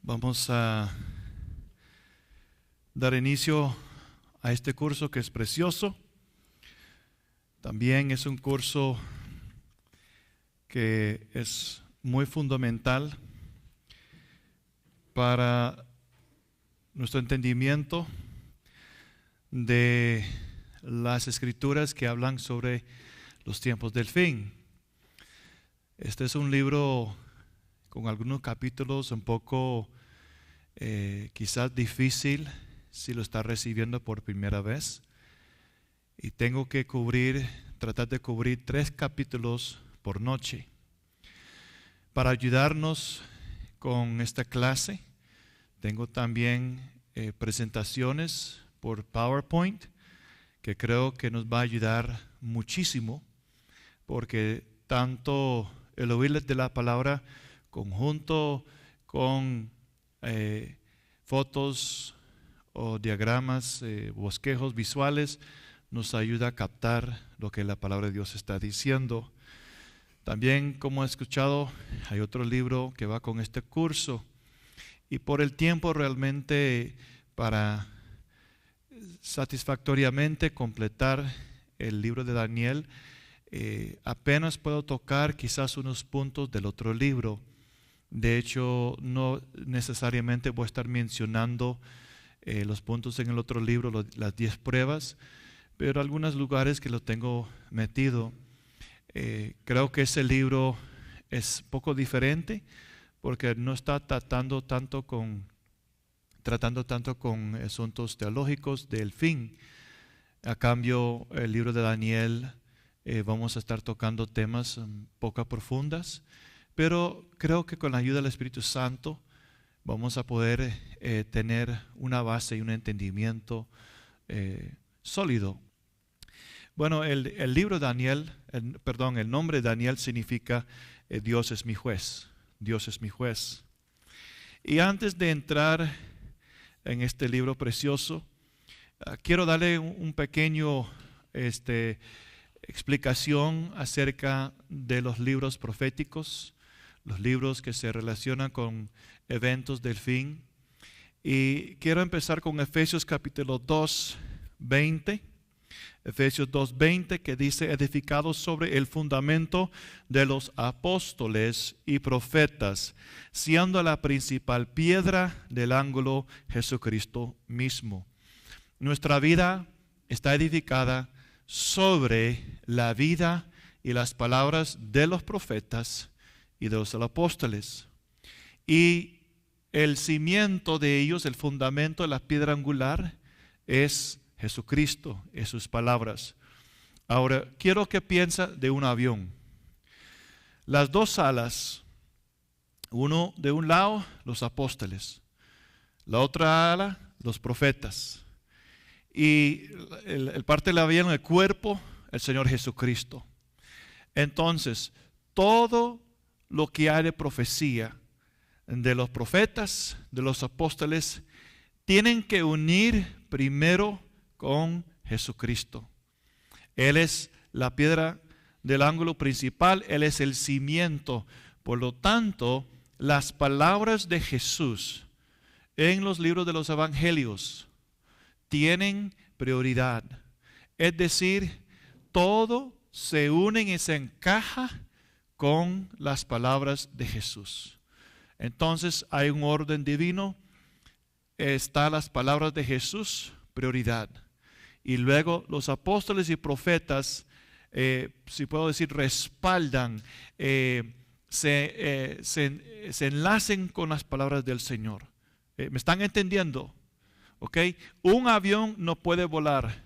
Vamos a dar inicio a este curso que es precioso. También es un curso que es muy fundamental para nuestro entendimiento de las escrituras que hablan sobre los tiempos del fin. Este es un libro con algunos capítulos un poco quizás difícil si lo está recibiendo por primera vez. Y tengo que tratar de cubrir 3 capítulos por noche. Para ayudarnos con esta clase, tengo también presentaciones por PowerPoint que creo que nos va a ayudar muchísimo, porque tanto el oírles de la palabra conjunto con fotos o diagramas, bosquejos visuales, nos ayuda a captar lo que la palabra de Dios está diciendo. También, como he escuchado, hay otro libro que va con este curso, y por el tiempo realmente para satisfactoriamente completar el libro de Daniel, apenas puedo tocar quizás unos puntos del otro libro. De hecho, no necesariamente voy a estar mencionando los puntos en el otro libro, las 10 pruebas, pero algunos lugares que lo tengo metido. Creo que ese libro es poco diferente porque no está tratando tanto con asuntos teológicos del fin. A cambio, el libro de Daniel vamos a estar tocando temas poco profundas, pero creo que con la ayuda del Espíritu Santo vamos a poder tener una base y un entendimiento sólido. Bueno, el libro de Daniel, el nombre de Daniel significa Dios es mi juez. Dios es mi juez. Y antes de entrar en este libro precioso, quiero darle un pequeño explicación acerca de los libros proféticos, los libros que se relacionan con eventos del fin. Y quiero empezar con Efesios capítulo 2, 20. Efesios 2:20, que dice: edificados sobre el fundamento de los apóstoles y profetas, siendo la principal piedra del ángulo Jesucristo mismo. Nuestra vida está edificada sobre la vida y las palabras de los profetas y de los apóstoles. Y el cimiento de ellos, el fundamento de la piedra angular, es Jesucristo, es sus palabras. Ahora, quiero que piense de un avión. Las 2 alas, uno de un lado, los apóstoles, la otra ala, los profetas. Y el parte del avión, el cuerpo, el Señor Jesucristo. Entonces, todo lo que hay de profecía de los profetas, de los apóstoles, tienen que unir primero con Jesucristo. Él es la piedra del ángulo principal, Él es el cimiento. Por lo tanto, las palabras de Jesús en los libros de los evangelios tienen prioridad. Es decir, todo se une y se encaja con las palabras de Jesús. Entonces hay un orden divino, están las palabras de Jesús, prioridad. Y luego los apóstoles y profetas, si puedo decir, respaldan, se enlacen con las palabras del Señor. ¿Me están entendiendo? ¿Ok? Un avión no puede volar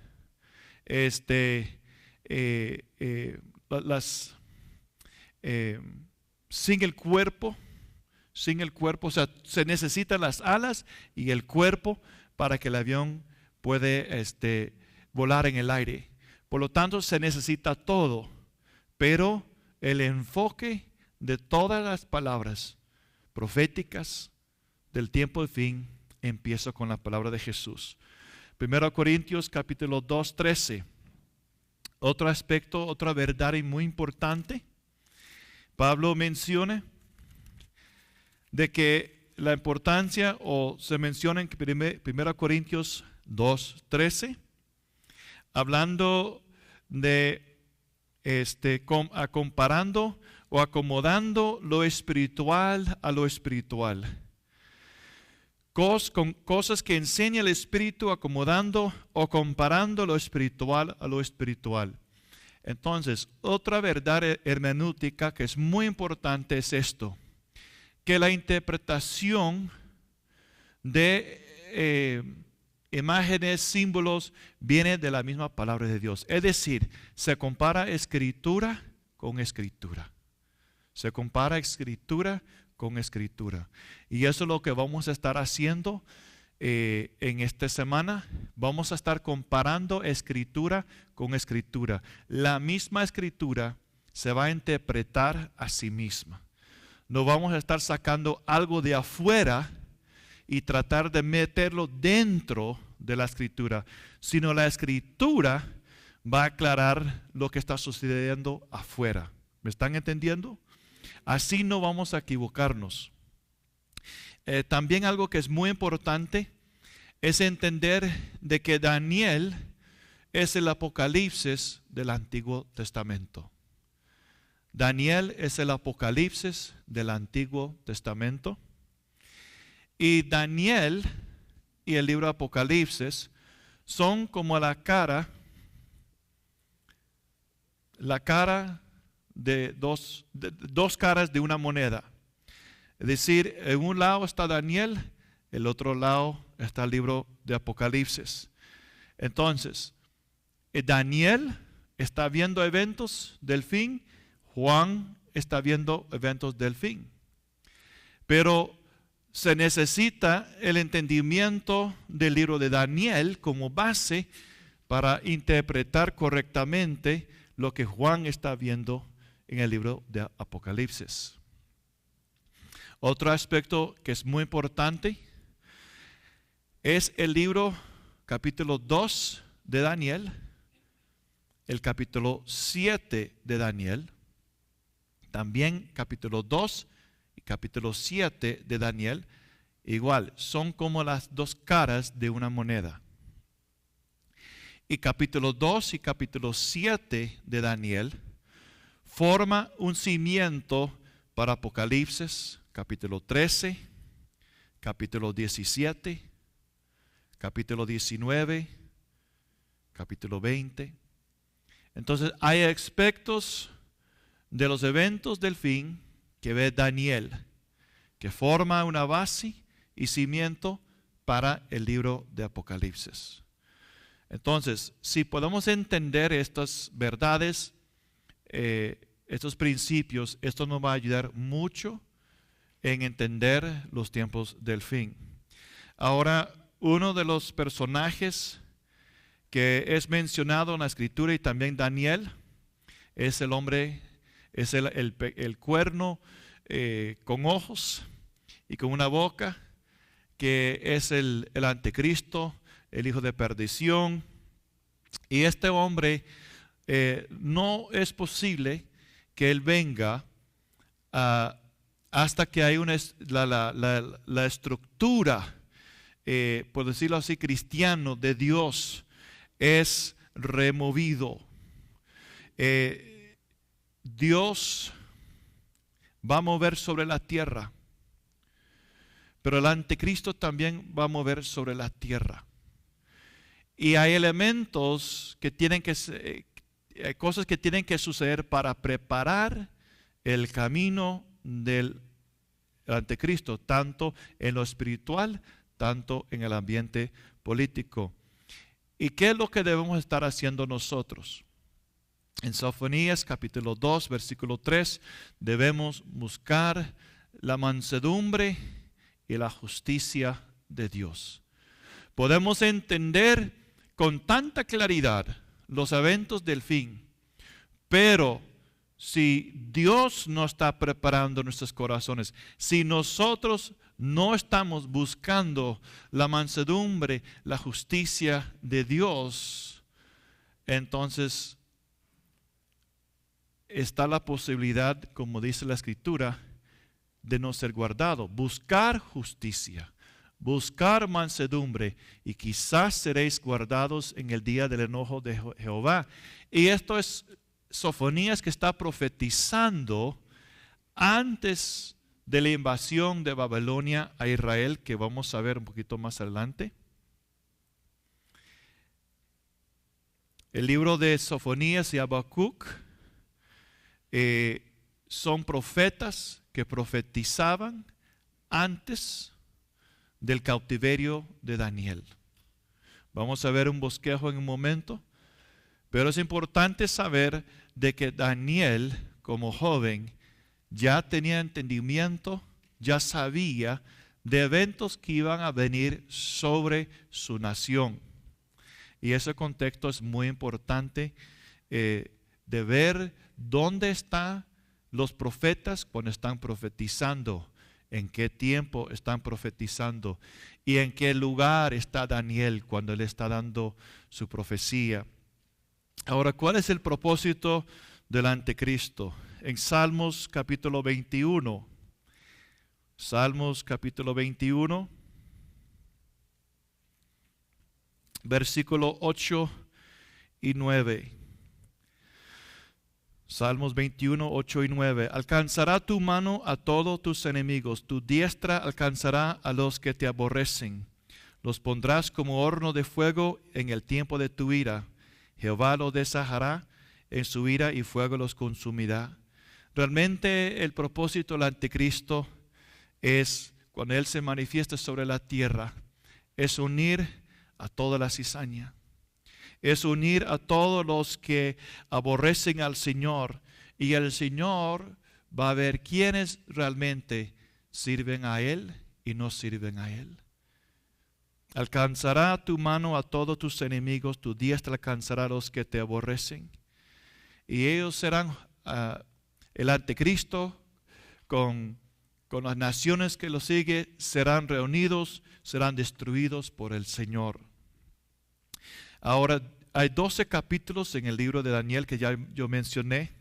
sin el cuerpo, o sea, se necesitan las alas y el cuerpo para que el avión puede volar en el aire. Por lo tanto, se necesita todo, pero el enfoque de todas las palabras proféticas del tiempo de fin empieza con la palabra de Jesús. 1 Corintios capítulo 2, 13. Otro aspecto, otra verdad muy importante. Pablo menciona de que la importancia, o se menciona en 1 Corintios 2:13, hablando de comparando o acomodando lo espiritual a lo espiritual. Con cosas que enseña el Espíritu, acomodando o comparando lo espiritual a lo espiritual. Entonces, otra verdad hermenéutica que es muy importante es esto, que la interpretación de imágenes, símbolos, viene de la misma palabra de Dios. Es decir, se compara escritura con escritura. Se compara escritura con escritura. Y eso es lo que vamos a estar haciendo en esta semana. Vamos a estar comparando escritura con escritura. La misma escritura se va a interpretar a sí misma. No vamos a estar sacando algo de afuera y tratar de meterlo dentro de la escritura, sino la escritura va a aclarar lo que está sucediendo afuera. ¿Me están entendiendo? Así no vamos a equivocarnos. También algo que es muy importante es entender de que Daniel es el Apocalipsis del Antiguo Testamento. Daniel es el Apocalipsis del Antiguo Testamento. Y Daniel y el libro Apocalipsis son como la cara de dos caras de una moneda. Es decir, en un lado está Daniel, el otro lado está el libro de Apocalipsis. Entonces, Daniel está viendo eventos del fin, Juan está viendo eventos del fin. Pero se necesita el entendimiento del libro de Daniel como base para interpretar correctamente lo que Juan está viendo en el libro de Apocalipsis. Otro aspecto que es muy importante es el libro capítulo 2 de Daniel, el capítulo 7 de Daniel, también capítulo 2 y capítulo 7 de Daniel, igual, son como las dos caras de una moneda. Y capítulo 2 y capítulo 7 de Daniel forma un cimiento para Apocalipsis, capítulo 13, capítulo 17, capítulo 19, capítulo 20. Entonces hay aspectos de los eventos del fin que ve Daniel, que forma una base y cimiento para el libro de Apocalipsis. Entonces, si podemos entender estas verdades, estos principios, esto nos va a ayudar mucho en entender los tiempos del fin. Ahora, uno de los personajes que es mencionado en la Escritura y también Daniel es el hombre, es el cuerno con ojos y con una boca, que es el anticristo, el hijo de perdición. Y este hombre no es posible que él venga hasta que hay la estructura, por decirlo así, cristiano de Dios es removido. Dios va a mover sobre la tierra, pero el anticristo también va a mover sobre la tierra. Y hay elementos que tienen que hay cosas que tienen que suceder para preparar el camino del anticristo, tanto en lo espiritual, tanto en el ambiente político. ¿Y qué es lo que debemos estar haciendo nosotros? En Sofonías capítulo 2, versículo 3, debemos buscar la mansedumbre y la justicia de Dios. Podemos entender con tanta claridad los eventos del fin, pero si Dios no está preparando nuestros corazones, si nosotros no estamos buscando la mansedumbre, la justicia de Dios, entonces está la posibilidad, como dice la Escritura, de no ser guardado. Buscar justicia, buscar mansedumbre, y quizás seréis guardados en el día del enojo de Jehová. Y esto es Sofonías que está profetizando antes de la invasión de Babilonia a Israel, que vamos a ver un poquito más adelante. El libro de Sofonías y Habacuc son profetas que profetizaban antes del cautiverio de Daniel. Vamos a ver un bosquejo en un momento, pero es importante saber de que Daniel, como joven, ya tenía entendimiento, ya sabía de eventos que iban a venir sobre su nación. Y ese contexto es muy importante de ver dónde están los profetas cuando están profetizando, en qué tiempo están profetizando y en qué lugar está Daniel cuando él está dando su profecía. Ahora, ¿cuál es el propósito del anticristo? En Salmos capítulo 21, Salmos capítulo 21, versículo 8 y 9. Salmos 21, 8 y 9. Alcanzará tu mano a todos tus enemigos, tu diestra alcanzará a los que te aborrecen. Los pondrás como horno de fuego en el tiempo de tu ira. Jehová los deshajará en su ira y fuego los consumirá. Realmente el propósito del anticristo es, cuando él se manifiesta sobre la tierra, es unir a toda la cizaña. Es unir a todos los que aborrecen al Señor, y el Señor va a ver quiénes realmente sirven a Él y no sirven a Él. Alcanzará tu mano a todos tus enemigos, tu diestra alcanzará a los que te aborrecen. Y ellos serán el anticristo con las naciones que lo siguen, serán reunidos, serán destruidos por el Señor. Ahora, hay 12 capítulos en el libro de Daniel que ya yo mencioné,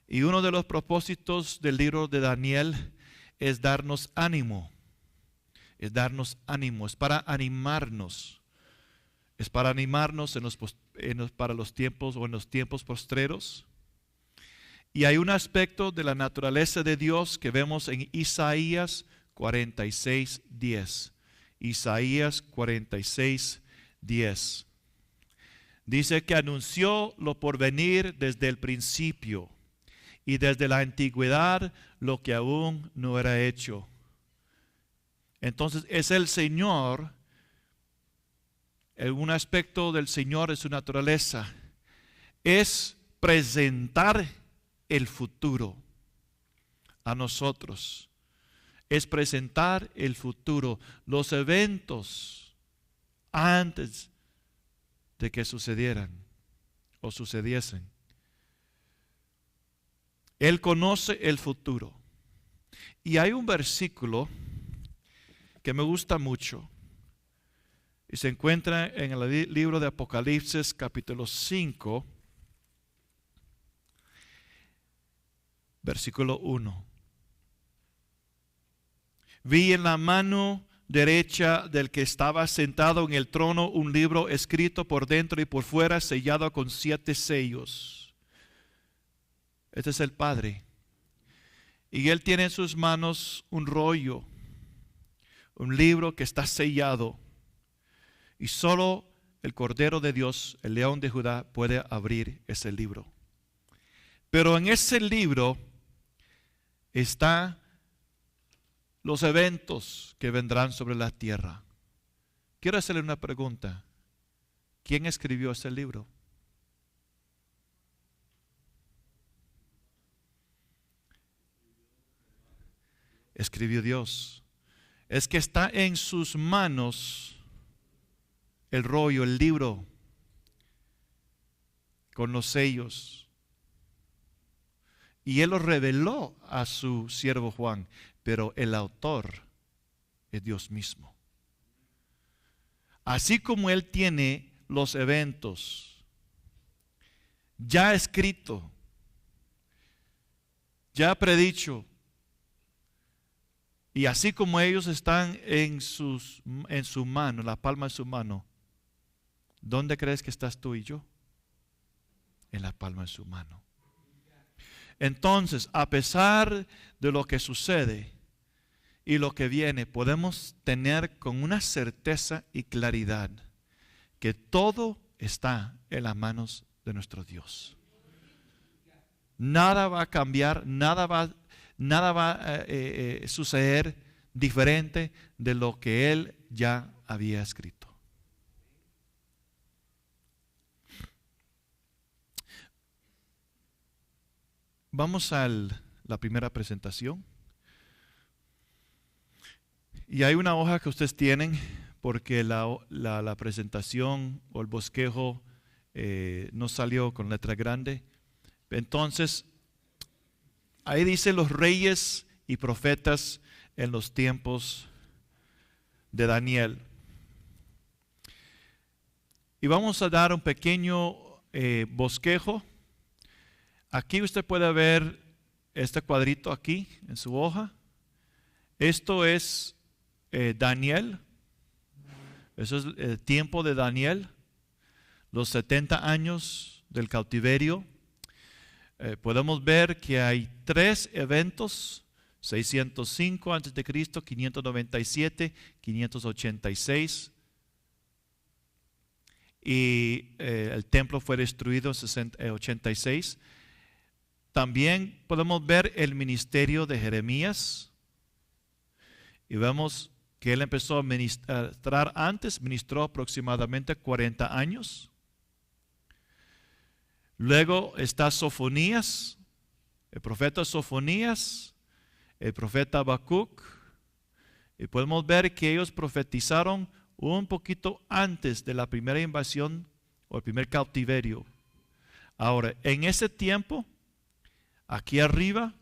y uno de los propósitos del libro de Daniel es darnos ánimo, es para animarnos, para los tiempos o en los tiempos postreros. Y hay un aspecto de la naturaleza de Dios que vemos en Isaías 46:10. Isaías 46:10. Dice que anunció lo por venir desde el principio y desde la antigüedad lo que aún no era hecho. Entonces es el Señor, un aspecto del Señor es su naturaleza, es presentar el futuro a nosotros. Es presentar el futuro, los eventos antes de que sucedieran o sucediesen. Él conoce el futuro. Y hay un versículo que me gusta mucho y se encuentra en el libro de Apocalipsis capítulo 5, versículo 1. Vi en la mano derecha del que estaba sentado en el trono un libro escrito por dentro y por fuera, sellado con 7 sellos. Este es el Padre. Y Él tiene en sus manos un rollo, un libro que está sellado. Y solo el Cordero de Dios, el León de Judá, puede abrir ese libro. Pero en ese libro están los eventos que vendrán sobre la tierra. Quiero hacerle una pregunta. ¿Quién escribió ese libro? Escribió Dios. Es que está en sus manos el rollo, el libro, con los sellos. Y Él lo reveló a su siervo Juan, pero el autor es Dios mismo. Así como Él tiene los eventos ya escrito, ya predicho, Y así como ellos están en su mano, la palma de su mano, ¿dónde crees que estás tú y yo? En la palma de su mano. Entonces, a pesar de lo que sucede y lo que viene, podemos tener con una certeza y claridad que todo está en las manos de nuestro Dios. Nada va a cambiar, nada va a suceder diferente de lo que Él ya había escrito. Vamos a la primera presentación. Y hay una hoja que ustedes tienen porque la presentación o el bosquejo no salió con letra grande. Entonces, ahí dice los reyes y profetas en los tiempos de Daniel. Y vamos a dar un pequeño bosquejo. Aquí usted puede ver este cuadrito aquí en su hoja. Esto es Daniel. Eso es el tiempo de Daniel. Los 70 años del cautiverio. Podemos ver que hay 3 eventos: 605 a.C., 597, 586. Y el templo fue destruido en 86. También podemos ver el ministerio de Jeremías. Y vemos que él empezó a ministrar antes, ministró aproximadamente 40 años. Luego está Sofonías, el profeta Sofonías, el profeta Habacuc. Y podemos ver que ellos profetizaron un poquito antes de la primera invasión o el primer cautiverio. Ahora, en ese tiempo, aquí arriba,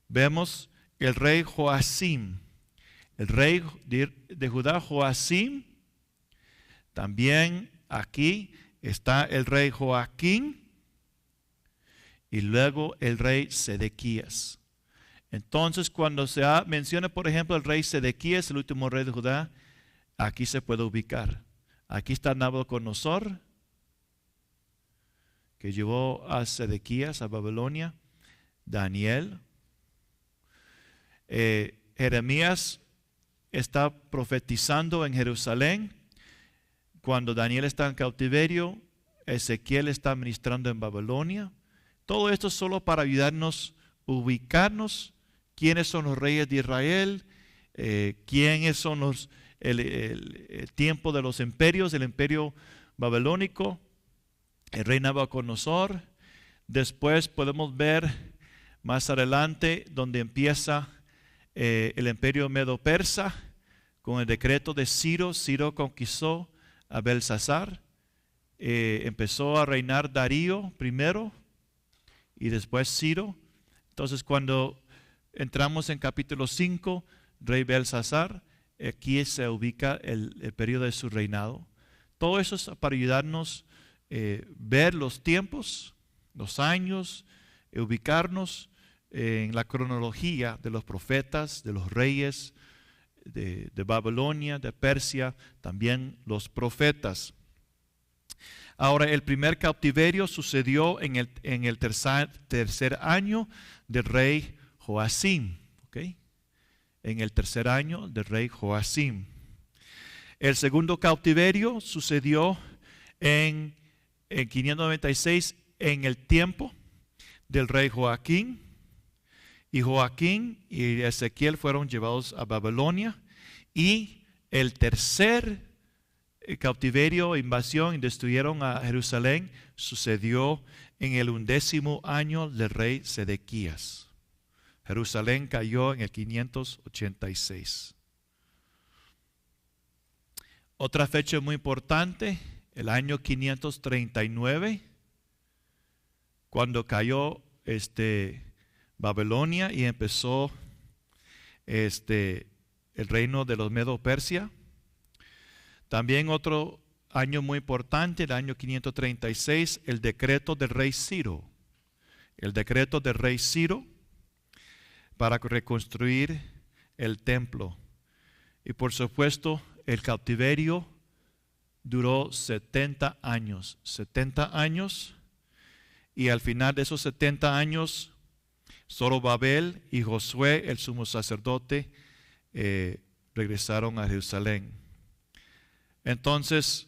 vemos el rey Joacim. El rey de Judá, Joacim. También aquí está el rey Joaquín. Y luego el rey Sedequías. Entonces, cuando se menciona, por ejemplo, el rey Sedequías, el último rey de Judá, aquí se puede ubicar. Aquí está Nabucodonosor, que llevó a Sedequías a Babilonia. Daniel. Jeremías está profetizando en Jerusalén. Cuando Daniel está en cautiverio, Ezequiel está ministrando en Babilonia. Todo esto es solo para ayudarnos a ubicarnos quiénes son los reyes de Israel, quiénes son el tiempo de los imperios, el imperio babilónico, el rey Nabucodonosor. Después podemos ver más adelante donde empieza el imperio medo-persa con el decreto de Ciro. Ciro conquistó a Belsasar. Empezó a reinar Darío primero y después Ciro. Entonces, cuando entramos en capítulo 5, rey Belsasar, aquí se ubica el periodo de su reinado. Todo eso es para ayudarnos a ver los tiempos, los años, ubicarnos en la cronología de los profetas, de los reyes de Babilonia, de Persia, también los profetas. Ahora, el primer cautiverio sucedió en el tercer año del rey Joacim. ¿Okay? En el tercer año del rey Joacim. El segundo cautiverio sucedió en 596 en el tiempo del rey Joaquín. Y Joaquín y Ezequiel fueron llevados a Babilonia. Y el tercer cautiverio, invasión y destruyeron a Jerusalén, sucedió en el 11º año del rey Sedequías. Jerusalén cayó en el 586. Otra fecha muy importante, el año 539, cuando cayó Babilonia y empezó el reino de los Medo-Persia. También otro año muy importante, el año 536, el decreto del rey Ciro. El decreto del rey Ciro para reconstruir el templo. Y por supuesto, el cautiverio duró 70 años. 70 años. Y al final de esos 70 años, Zorobabel y Josué, el sumo sacerdote, regresaron a Jerusalén. Entonces,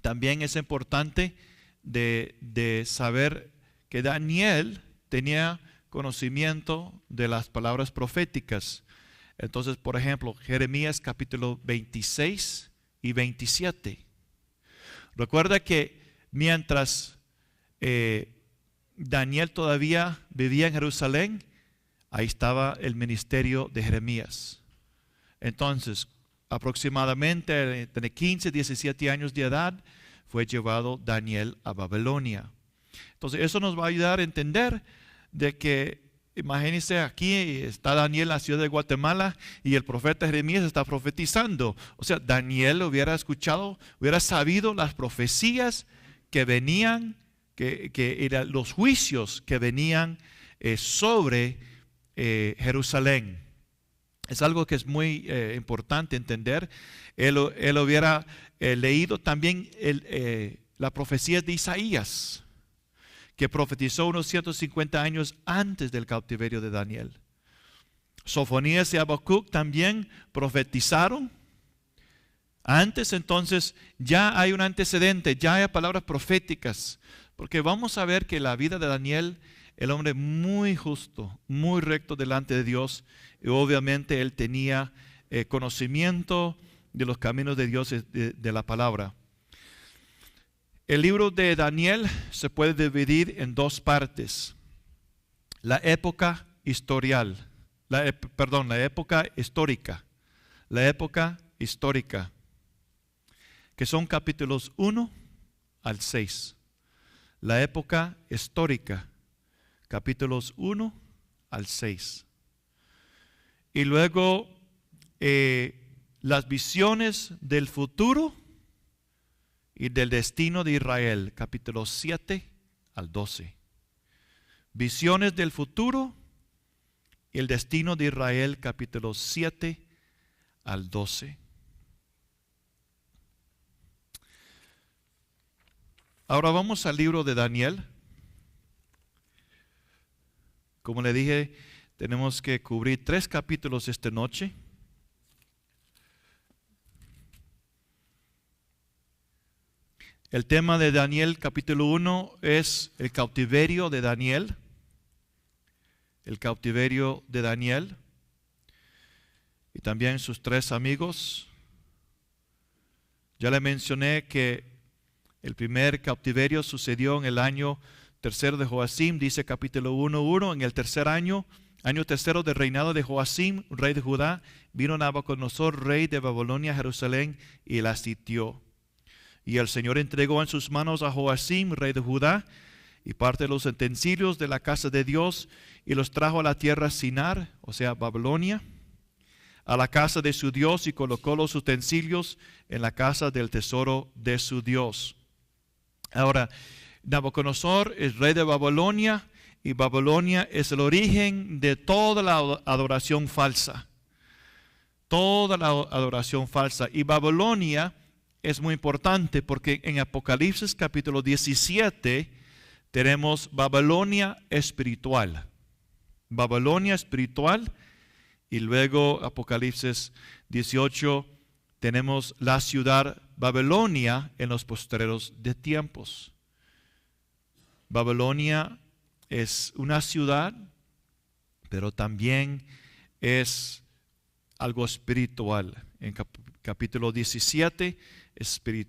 también es importante de saber que Daniel tenía conocimiento de las palabras proféticas. Entonces, por ejemplo, Jeremías capítulo 26 y 27. Recuerda que mientras Daniel todavía vivía en Jerusalén, ahí estaba el ministerio de Jeremías. Entonces, aproximadamente entre 15 y 17 años de edad, fue llevado Daniel a Babilonia. Entonces, eso nos va a ayudar a entender de que, imagínense, aquí está Daniel en la ciudad de Guatemala y el profeta Jeremías está profetizando. O sea, Daniel hubiera escuchado, hubiera sabido las profecías que venían, que eran los juicios que venían sobre Jerusalén. Es algo que es muy importante entender. Él hubiera leído también la profecía de Isaías, que profetizó unos 150 años antes del cautiverio de Daniel. Sofonías y Habacuc también profetizaron antes. Entonces ya hay un antecedente, ya hay palabras proféticas, porque vamos a ver que la vida de Daniel, el hombre muy justo, muy recto delante de Dios, y obviamente él tenía conocimiento de los caminos de Dios, de la palabra. El libro de Daniel se puede dividir en dos partes. La época historial, la época histórica. La época histórica, que son capítulos 1 al 6. La época histórica, capítulos 1 al 6. Y luego las visiones del futuro y del destino de Israel, capítulos 7 al 12. Visiones del futuro y el destino de Israel, capítulos 7 al 12. Ahora vamos al libro de Daniel. Como le dije, tenemos que cubrir 3 capítulos esta noche. El tema de Daniel capítulo 1 es el cautiverio de Daniel. El cautiverio de Daniel. Y también sus 3 amigos. Ya le mencioné que el primer cautiverio sucedió en el año tercero de Joacim, dice capítulo 1:1. En el tercer año tercero del reinado de Joacim, rey de Judá, vino Nabucodonosor, rey de Babilonia, a Jerusalén, y la sitió. Y el Señor entregó en sus manos a Joacim, rey de Judá, y parte de los utensilios de la casa de Dios, y los trajo a la tierra Sinar, o sea, Babilonia, a la casa de su Dios, y colocó los utensilios en la casa del tesoro de su Dios. Ahora, Nabucodonosor es rey de Babilonia, y Babilonia es el origen de toda la adoración falsa. Toda la adoración falsa. Y Babilonia es muy importante porque en Apocalipsis capítulo 17 tenemos Babilonia espiritual. Babilonia espiritual. Y luego Apocalipsis 18 tenemos la ciudad Babilonia en los postreros de tiempos. Babilonia es una ciudad, pero también es algo espiritual. En capítulo 17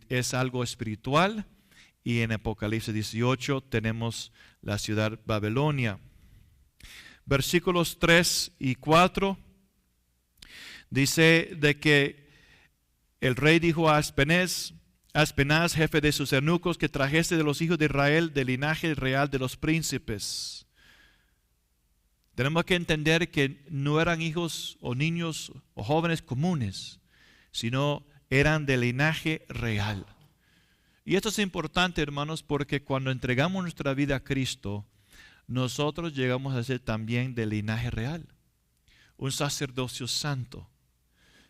es algo espiritual, y en Apocalipsis 18 tenemos la ciudad Babilonia. Versículos 3 y 4 dice de que el rey dijo a Aspenaz, jefe de sus eunucos, que trajese de los hijos de Israel del linaje real de los príncipes. Tenemos que entender que no eran hijos o niños o jóvenes comunes, sino eran del linaje real. Y esto es importante, hermanos, porque cuando entregamos nuestra vida a Cristo, nosotros llegamos a ser también del linaje real. un sacerdocio santo.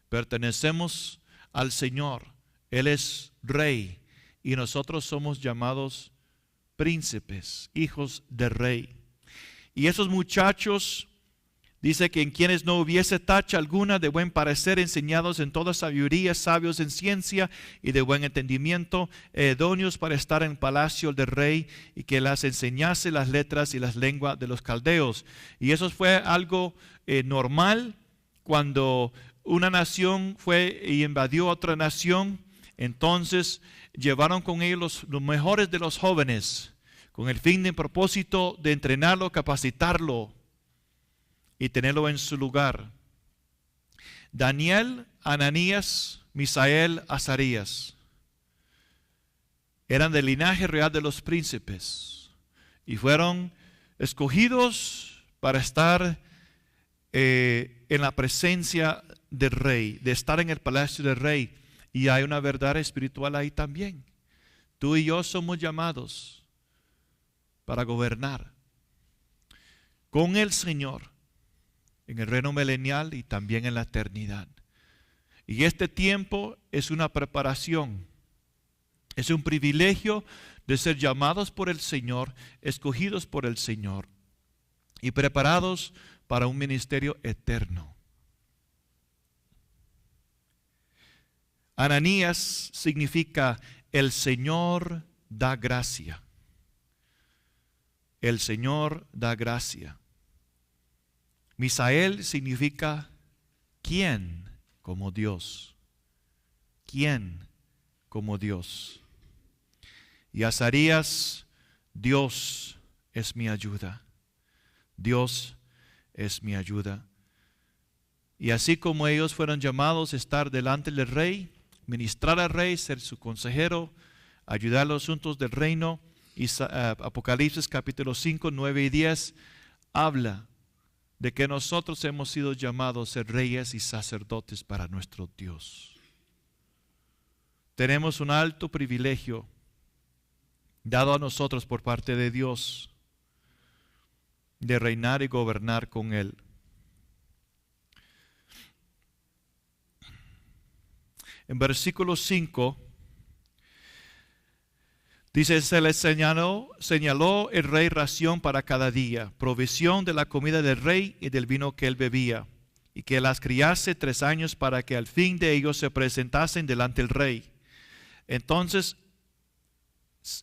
Pertenecemos al Señor. Él es rey y nosotros somos llamados príncipes, hijos de rey. Y esos muchachos, dice que en quienes no hubiese tacha alguna, de buen parecer, enseñados en toda sabiduría, sabios en ciencia y de buen entendimiento, idóneos para estar en el palacio del rey, y que las enseñase las letras y las lenguas de los caldeos. Y eso fue algo normal cuando una nación fue y invadió otra nación. Entonces llevaron con ellos los mejores de los jóvenes, con el fin y propósito de entrenarlo, capacitarlo y tenerlo en su lugar. Daniel, Ananías, Misael, Azarías eran del linaje real de los príncipes y fueron escogidos para estar en la presencia del rey, de estar en el palacio del rey. Y hay una verdad espiritual ahí también. Tú y yo somos llamados para gobernar con el Señor en el reino milenial y también en la eternidad. Y este tiempo es una preparación, es un privilegio de ser llamados por el Señor, escogidos por el Señor y preparados para un ministerio eterno. Ananías significa el Señor da gracia. El Señor da gracia. Misael significa ¿quién como Dios? ¿Quién como Dios? Y Azarías, Dios es mi ayuda. Dios es mi ayuda. Y así como ellos fueron llamados a estar delante del rey, ministrar al rey, ser su consejero, ayudar a los asuntos del reino, y Apocalipsis capítulo 5, 9 y 10 habla de que nosotros hemos sido llamados a ser reyes y sacerdotes para nuestro Dios. Tenemos un alto privilegio dado a nosotros por parte de Dios de reinar y gobernar con Él. En versículo 5 dice, se les señaló el rey ración para cada día, provisión de la comida del rey y del vino que él bebía, y que las criase 3 años para que al fin de ellos se presentasen delante del rey. Entonces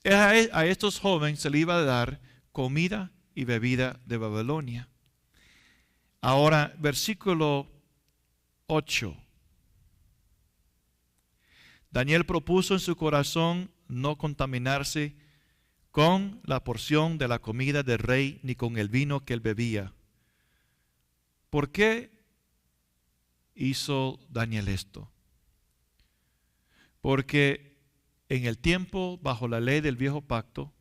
a estos jóvenes se les iba a dar comida y bebida de Babilonia. Ahora, versículo 8. Daniel propuso en su corazón no contaminarse con la porción de la comida del rey ni con el vino que él bebía. ¿Por qué hizo Daniel esto? Porque en el tiempo, bajo la ley del viejo pacto,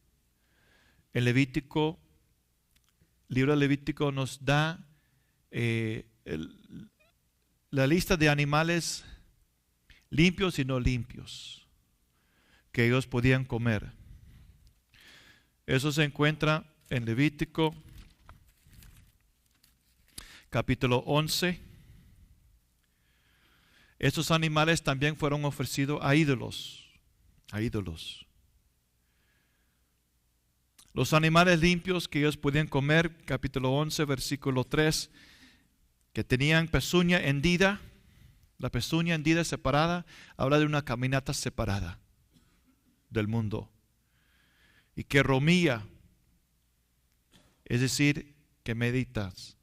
el libro de Levítico nos da la lista de animales limpios y no limpios que ellos podían comer. Eso se encuentra en Levítico capítulo 11. Estos animales también fueron ofrecidos a ídolos. Los animales limpios que ellos podían comer, capítulo 11, versículo 3, que tenían pezuña hendida. La pezuña hendida separada habla de una caminata separada del mundo. Y que romía, es decir, que meditas,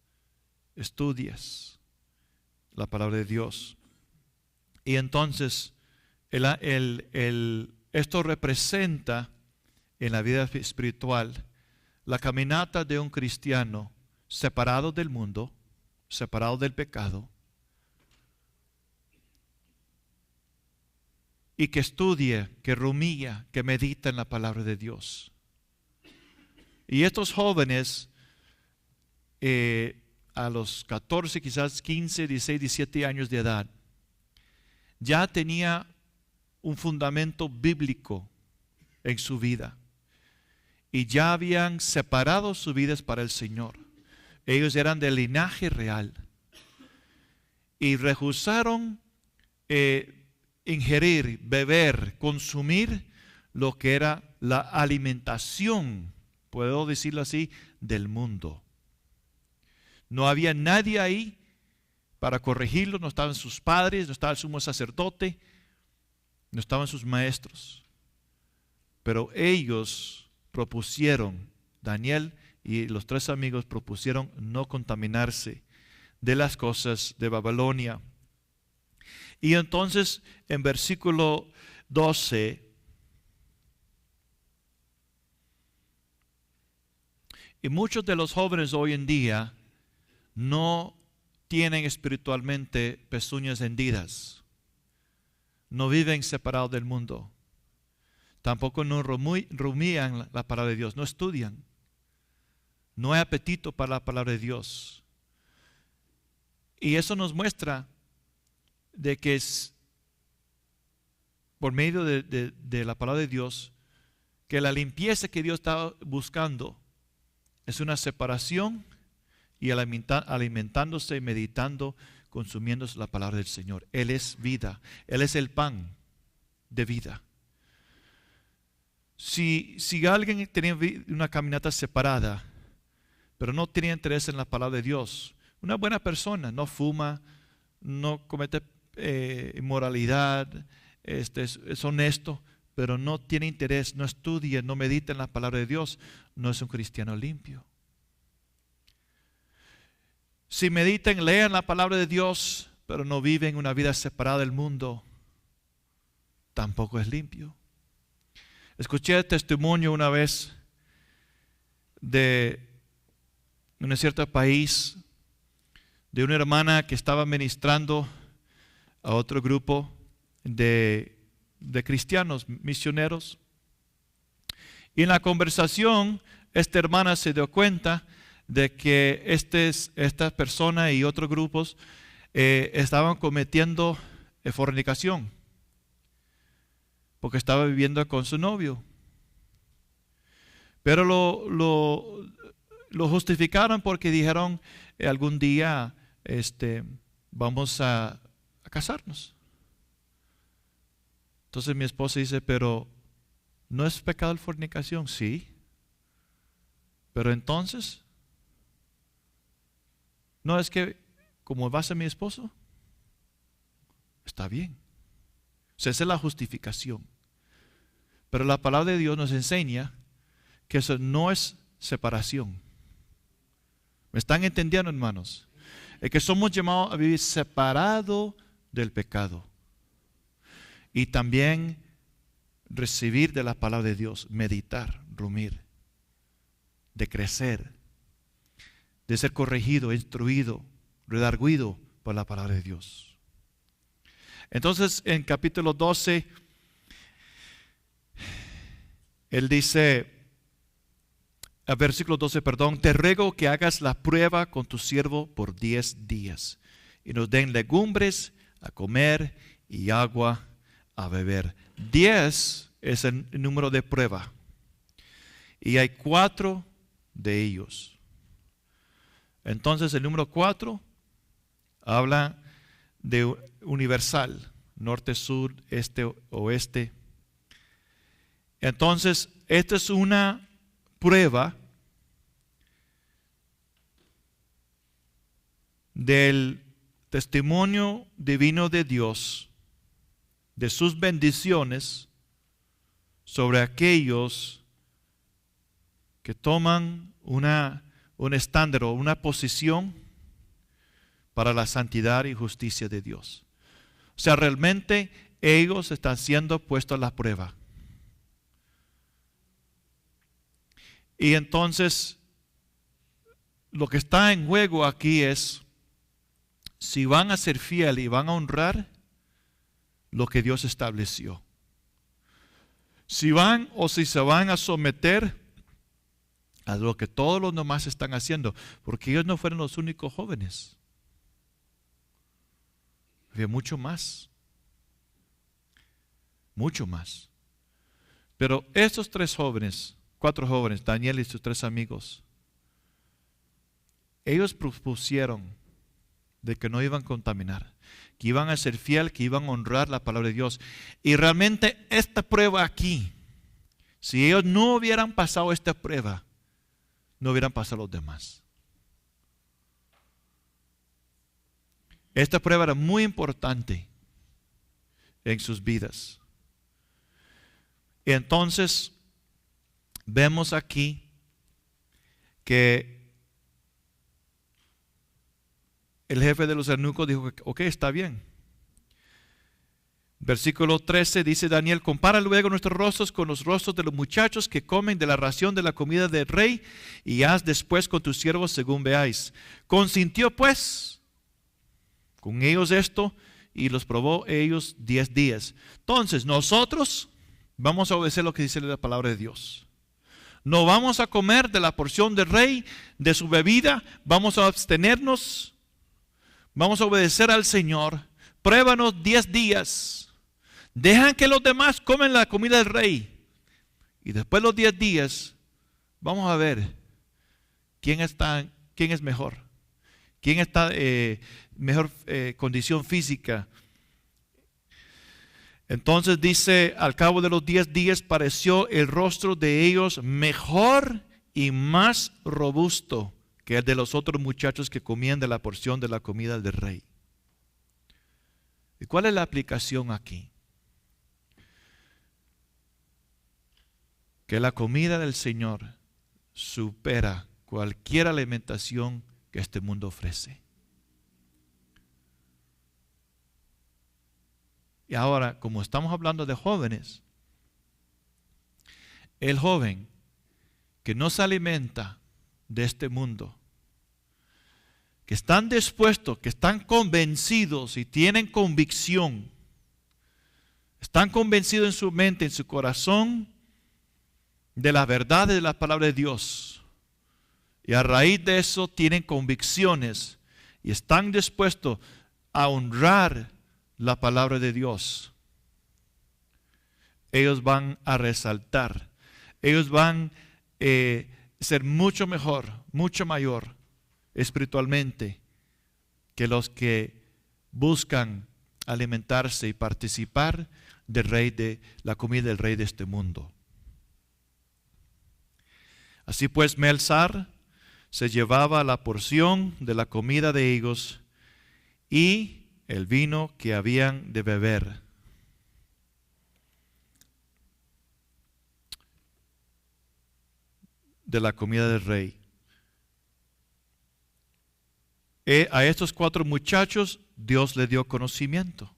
estudias la palabra de Dios. Y entonces esto representa en la vida espiritual la caminata de un cristiano separado del mundo, separado del pecado, y que estudie, que rumía, que medita en la palabra de Dios. Y estos jóvenes, a los 14, quizás 15, 16, 17 años de edad, ya tenía un fundamento bíblico en su vida. Y ya habían separado sus vidas para el Señor. Ellos eran del linaje real. y rehusaron ingerir, beber, consumir lo que era la alimentación, puedo decirlo así, del mundo. No había nadie ahí para corregirlo, no estaban sus padres, no estaba el sumo sacerdote, no estaban sus maestros. Pero ellos propusieron, Daniel y los 3 amigos propusieron no contaminarse de las cosas de Babilonia. Y entonces en versículo 12, y muchos de los jóvenes hoy en día no tienen espiritualmente pezuñas hendidas, no viven separados del mundo, tampoco no rumían la palabra de Dios, no estudian, no hay apetito para la palabra de Dios. Y eso nos muestra de que es por medio de la palabra de Dios, que la limpieza que Dios está buscando es una separación y alimentándose, meditando, consumiendo la palabra del Señor. Él es vida, Él es el pan de vida. Si alguien tenía una caminata separada, pero no tenía interés en la palabra de Dios, una buena persona, no fuma, no comete inmoralidad, es honesto, pero no tiene interés, no estudia, no medita en la palabra de Dios, no es un cristiano limpio. Si meditan, lean la palabra de Dios, pero no viven una vida separada del mundo, tampoco es limpio. Escuché el testimonio una vez de un cierto país, de una hermana que estaba ministrando a otro grupo de cristianos, misioneros. Y en la conversación, esta hermana se dio cuenta de que esta persona y otros grupos estaban cometiendo fornicación, porque estaba viviendo con su novio. Pero lo justificaron porque dijeron, algún día vamos a casarnos. Entonces mi esposa dice, pero ¿no es pecado la fornicación? Sí. Pero entonces, no es que como vas a mi esposo, está bien. O sea, esa es la justificación. Pero la palabra de Dios nos enseña que eso no es separación. ¿Me están entendiendo, hermanos? Es que somos llamados a vivir separado del pecado. Y también recibir de la palabra de Dios, meditar, rumir, de crecer, de ser corregido, instruido, redarguido por la palabra de Dios. Entonces, en capítulo 12, él dice, versículo 12, te ruego que hagas la prueba con tu siervo por 10 días y nos den legumbres a comer y agua a beber. 10 es el número de prueba y hay 4 de ellos. Entonces el número 4 habla de universal, norte, sur, este, oeste. Entonces esta es una prueba del testimonio divino de Dios, de sus bendiciones sobre aquellos que toman un estándar o una posición para la santidad y justicia de Dios. O sea, realmente ellos están siendo puestos a la prueba. Y entonces, lo que está en juego aquí es si van a ser fieles y van a honrar lo que Dios estableció. Si van o si se van a someter a lo que todos los demás están haciendo, porque ellos no fueron los únicos jóvenes. Había mucho más. Mucho más. Pero estos 4 jóvenes, Daniel y sus 3 amigos, ellos propusieron de que no iban a contaminar, que iban a ser fiel, que iban a honrar la palabra de Dios. Y realmente esta prueba aquí, si ellos no hubieran pasado esta prueba, no hubieran pasado los demás. Esta prueba era muy importante en sus vidas. Y entonces vemos aquí que el jefe de los eunucos dijo, ok, está bien. Versículo 13 dice Daniel, compara luego nuestros rostros con los rostros de los muchachos que comen de la ración de la comida del rey, y haz después con tus siervos según veáis. Consintió pues con ellos esto, y los probó ellos 10 días. Entonces nosotros vamos a obedecer lo que dice la palabra de Dios. No vamos a comer de la porción del rey, de su bebida, vamos a abstenernos, vamos a obedecer al Señor. Pruébanos 10 días. Dejan que los demás comen la comida del rey. Y después de los 10 días, vamos a ver quién es mejor. Quién está mejor condición física. Entonces dice, al cabo de los 10 días pareció el rostro de ellos mejor y más robusto que el de los otros muchachos que comían de la porción de la comida del rey. ¿Y cuál es la aplicación aquí? Que la comida del Señor supera cualquier alimentación que este mundo ofrece. Y ahora, como estamos hablando de jóvenes, el joven que no se alimenta de este mundo, que están dispuestos, que están convencidos y tienen convicción, están convencidos en su mente, en su corazón, de la verdad de la palabra de Dios. Y a raíz de eso tienen convicciones y están dispuestos a honrar la palabra de Dios. Ellos van a resaltar, ellos van a ser mucho mejor, mucho mayor espiritualmente que los que buscan alimentarse y participar del rey de la comida del rey de este mundo. Así pues, Melsar se llevaba la porción de la comida de ellos y el vino que habían de beber. De la comida del rey. A estos 4 muchachos Dios le dio conocimiento.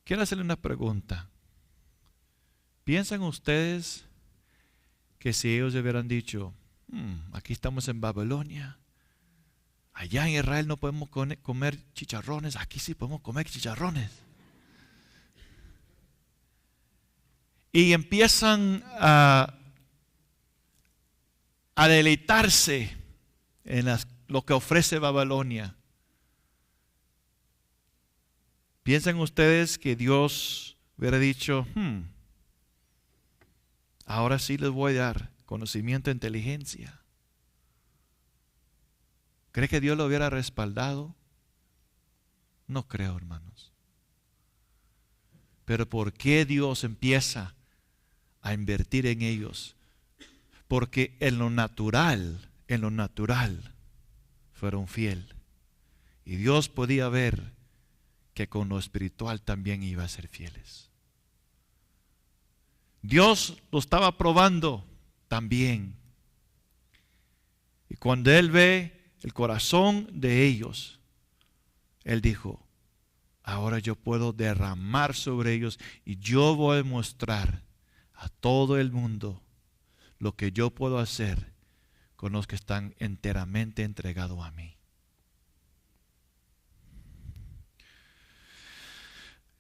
Quiero hacerle una pregunta. ¿Piensan ustedes que si ellos hubieran dicho, aquí estamos en Babilonia, allá en Israel no podemos comer chicharrones, aquí sí podemos comer chicharrones? Y empiezan a deleitarse en lo que ofrece Babilonia. ¿Piensan ustedes que Dios hubiera dicho, ahora sí les voy a dar conocimiento e inteligencia? ¿Cree que Dios lo hubiera respaldado? No creo, hermanos. Pero ¿por qué Dios empieza a invertir en ellos? Porque en lo natural fueron fieles. Y Dios podía ver que con lo espiritual también iba a ser fieles. Dios lo estaba probando también. Y cuando Él ve el corazón de ellos, Él dijo, ahora yo puedo derramar sobre ellos y yo voy a mostrar a todo el mundo lo que yo puedo hacer con los que están enteramente entregados a mí.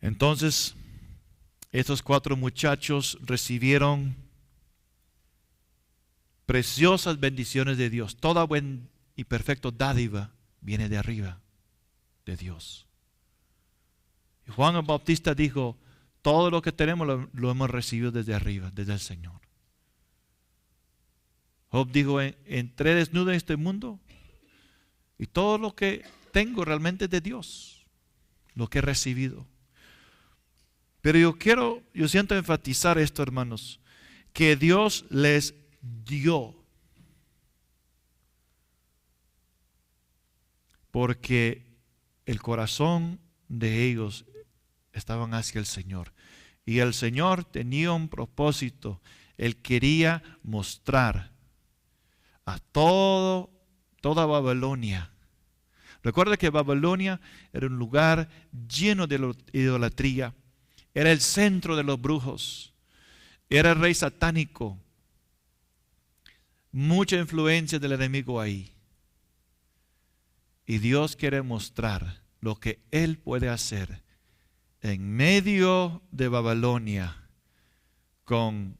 Entonces, estos 4 muchachos recibieron preciosas bendiciones de Dios. Toda buen y perfecto dádiva viene de arriba, de Dios. Y Juan el Bautista dijo, todo lo que tenemos lo hemos recibido desde arriba, desde el Señor. Job dijo, entré desnudo en este mundo Y todo lo que tengo realmente es de Dios, lo que he recibido. Pero yo siento enfatizar esto, hermanos, que Dios les dio. Porque el corazón de ellos estaban hacia el Señor. Y el Señor tenía un propósito. Él quería mostrar a toda Babilonia. Recuerda que Babilonia era un lugar lleno de idolatría. Era el centro de los brujos. Era el rey satánico. Mucha influencia del enemigo ahí. Y Dios quiere mostrar lo que Él puede hacer en medio de Babilonia con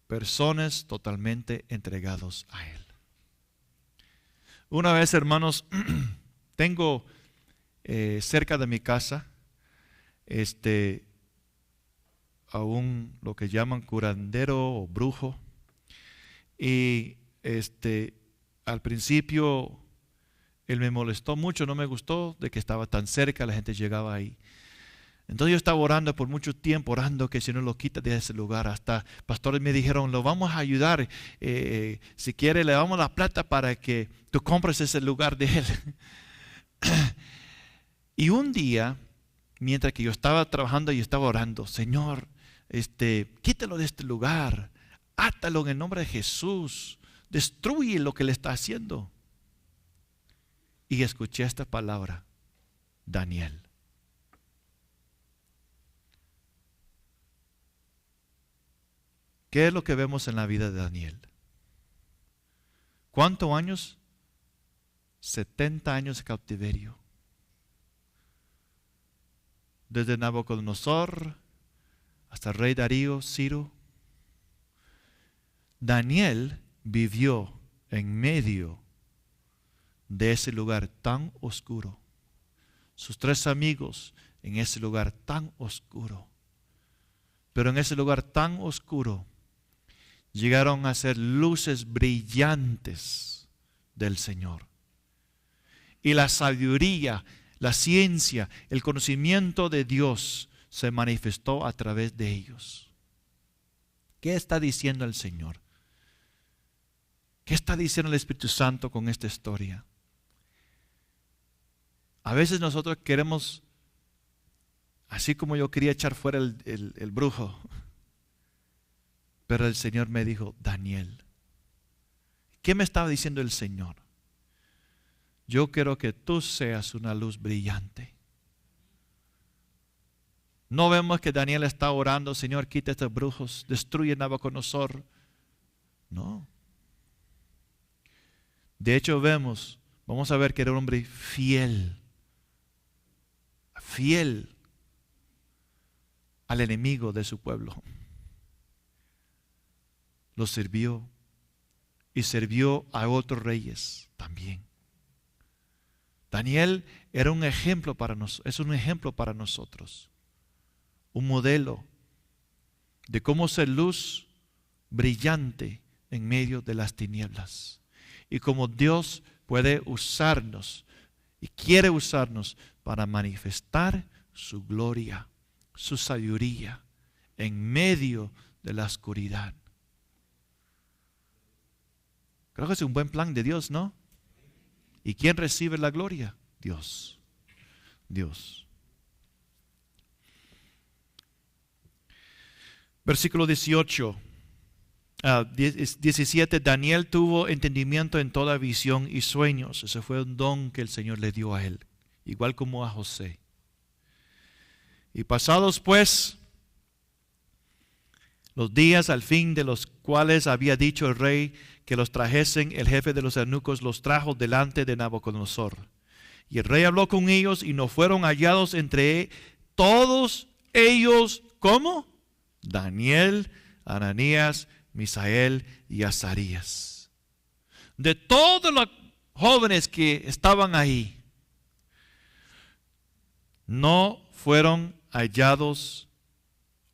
personas totalmente entregados a Él. Una vez, hermanos, tengo cerca de mi casa a un lo que llaman curandero o brujo. Y al principio él me molestó mucho, no me gustó de que estaba tan cerca, la gente llegaba ahí. Entonces yo estaba orando por mucho tiempo, orando que si no lo quita de ese lugar. Hasta pastores me dijeron, lo vamos a ayudar, si quiere le damos la plata para que tú compres ese lugar de él. Y un día, mientras que yo estaba trabajando y estaba orando, Señor, quítalo de este lugar, átalo en el nombre de Jesús, destruye lo que le está haciendo. Y escuché esta palabra, Daniel. ¿Qué es lo que vemos en la vida de Daniel? ¿Cuántos años? 70 años de cautiverio. Desde Nabucodonosor hasta el rey Darío, Ciro. Daniel vivió en medio de ese lugar tan oscuro. Sus 3 amigos en ese lugar tan oscuro. Pero en ese lugar tan oscuro llegaron a ser luces brillantes del Señor. Y la sabiduría, la ciencia, el conocimiento de Dios se manifestó a través de ellos. ¿Qué está diciendo el Señor? ¿Qué está diciendo el Espíritu Santo con esta historia? A veces nosotros queremos, así como yo quería echar fuera el brujo, pero el Señor me dijo, Daniel, ¿qué me estaba diciendo el Señor? Yo quiero que tú seas una luz brillante. No vemos que Daniel está orando, Señor, quita estos brujos, destruye Nabucodonosor. No. De hecho vamos a ver que era un hombre fiel al enemigo de su pueblo. Lo sirvió y sirvió a otros reyes también. Daniel era un ejemplo para es un ejemplo para nosotros, un modelo de cómo ser luz brillante en medio de las tinieblas y cómo Dios puede usarnos y quiere usarnos para manifestar su gloria, su sabiduría en medio de la oscuridad. Creo que es un buen plan de Dios, ¿no? ¿Y quién recibe la gloria? Dios. Dios. Versículo 17, Daniel tuvo entendimiento en toda visión y sueños. Ese fue un don que el Señor le dio a él, igual como a José. Y pasados pues los días al fin de los cuales había dicho el rey que los trajesen, el jefe de los eunucos los trajo delante de Nabucodonosor. Y el rey habló con ellos y no fueron hallados entre todos ellos, ¿cómo? Daniel, Ananías, Misael y Azarías. De todos los jóvenes que estaban ahí, no fueron hallados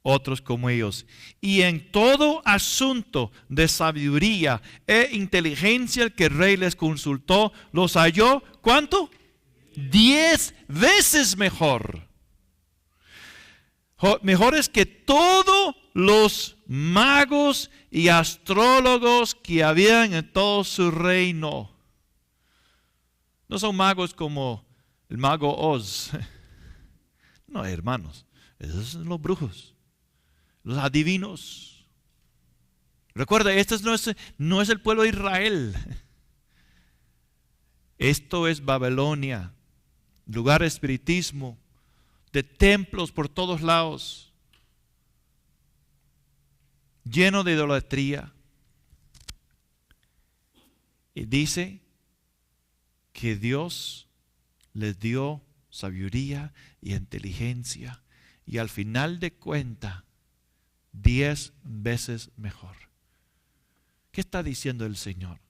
otros como ellos. Y en todo asunto de sabiduría e inteligencia el que el rey les consultó, los halló, ¿cuánto? 10 veces mejor. Mejores que todos los magos y astrólogos que habían en todo su reino. No son magos como el mago Oz. No, hermanos, esos son los brujos, los adivinos. Recuerda, esto no es el pueblo de Israel. Esto es Babilonia, lugar de espiritismo, de templos por todos lados, lleno de idolatría. Y dice que Dios les dio sabiduría y inteligencia, y al final de cuentas 10 veces mejor. ¿Qué está diciendo el Señor?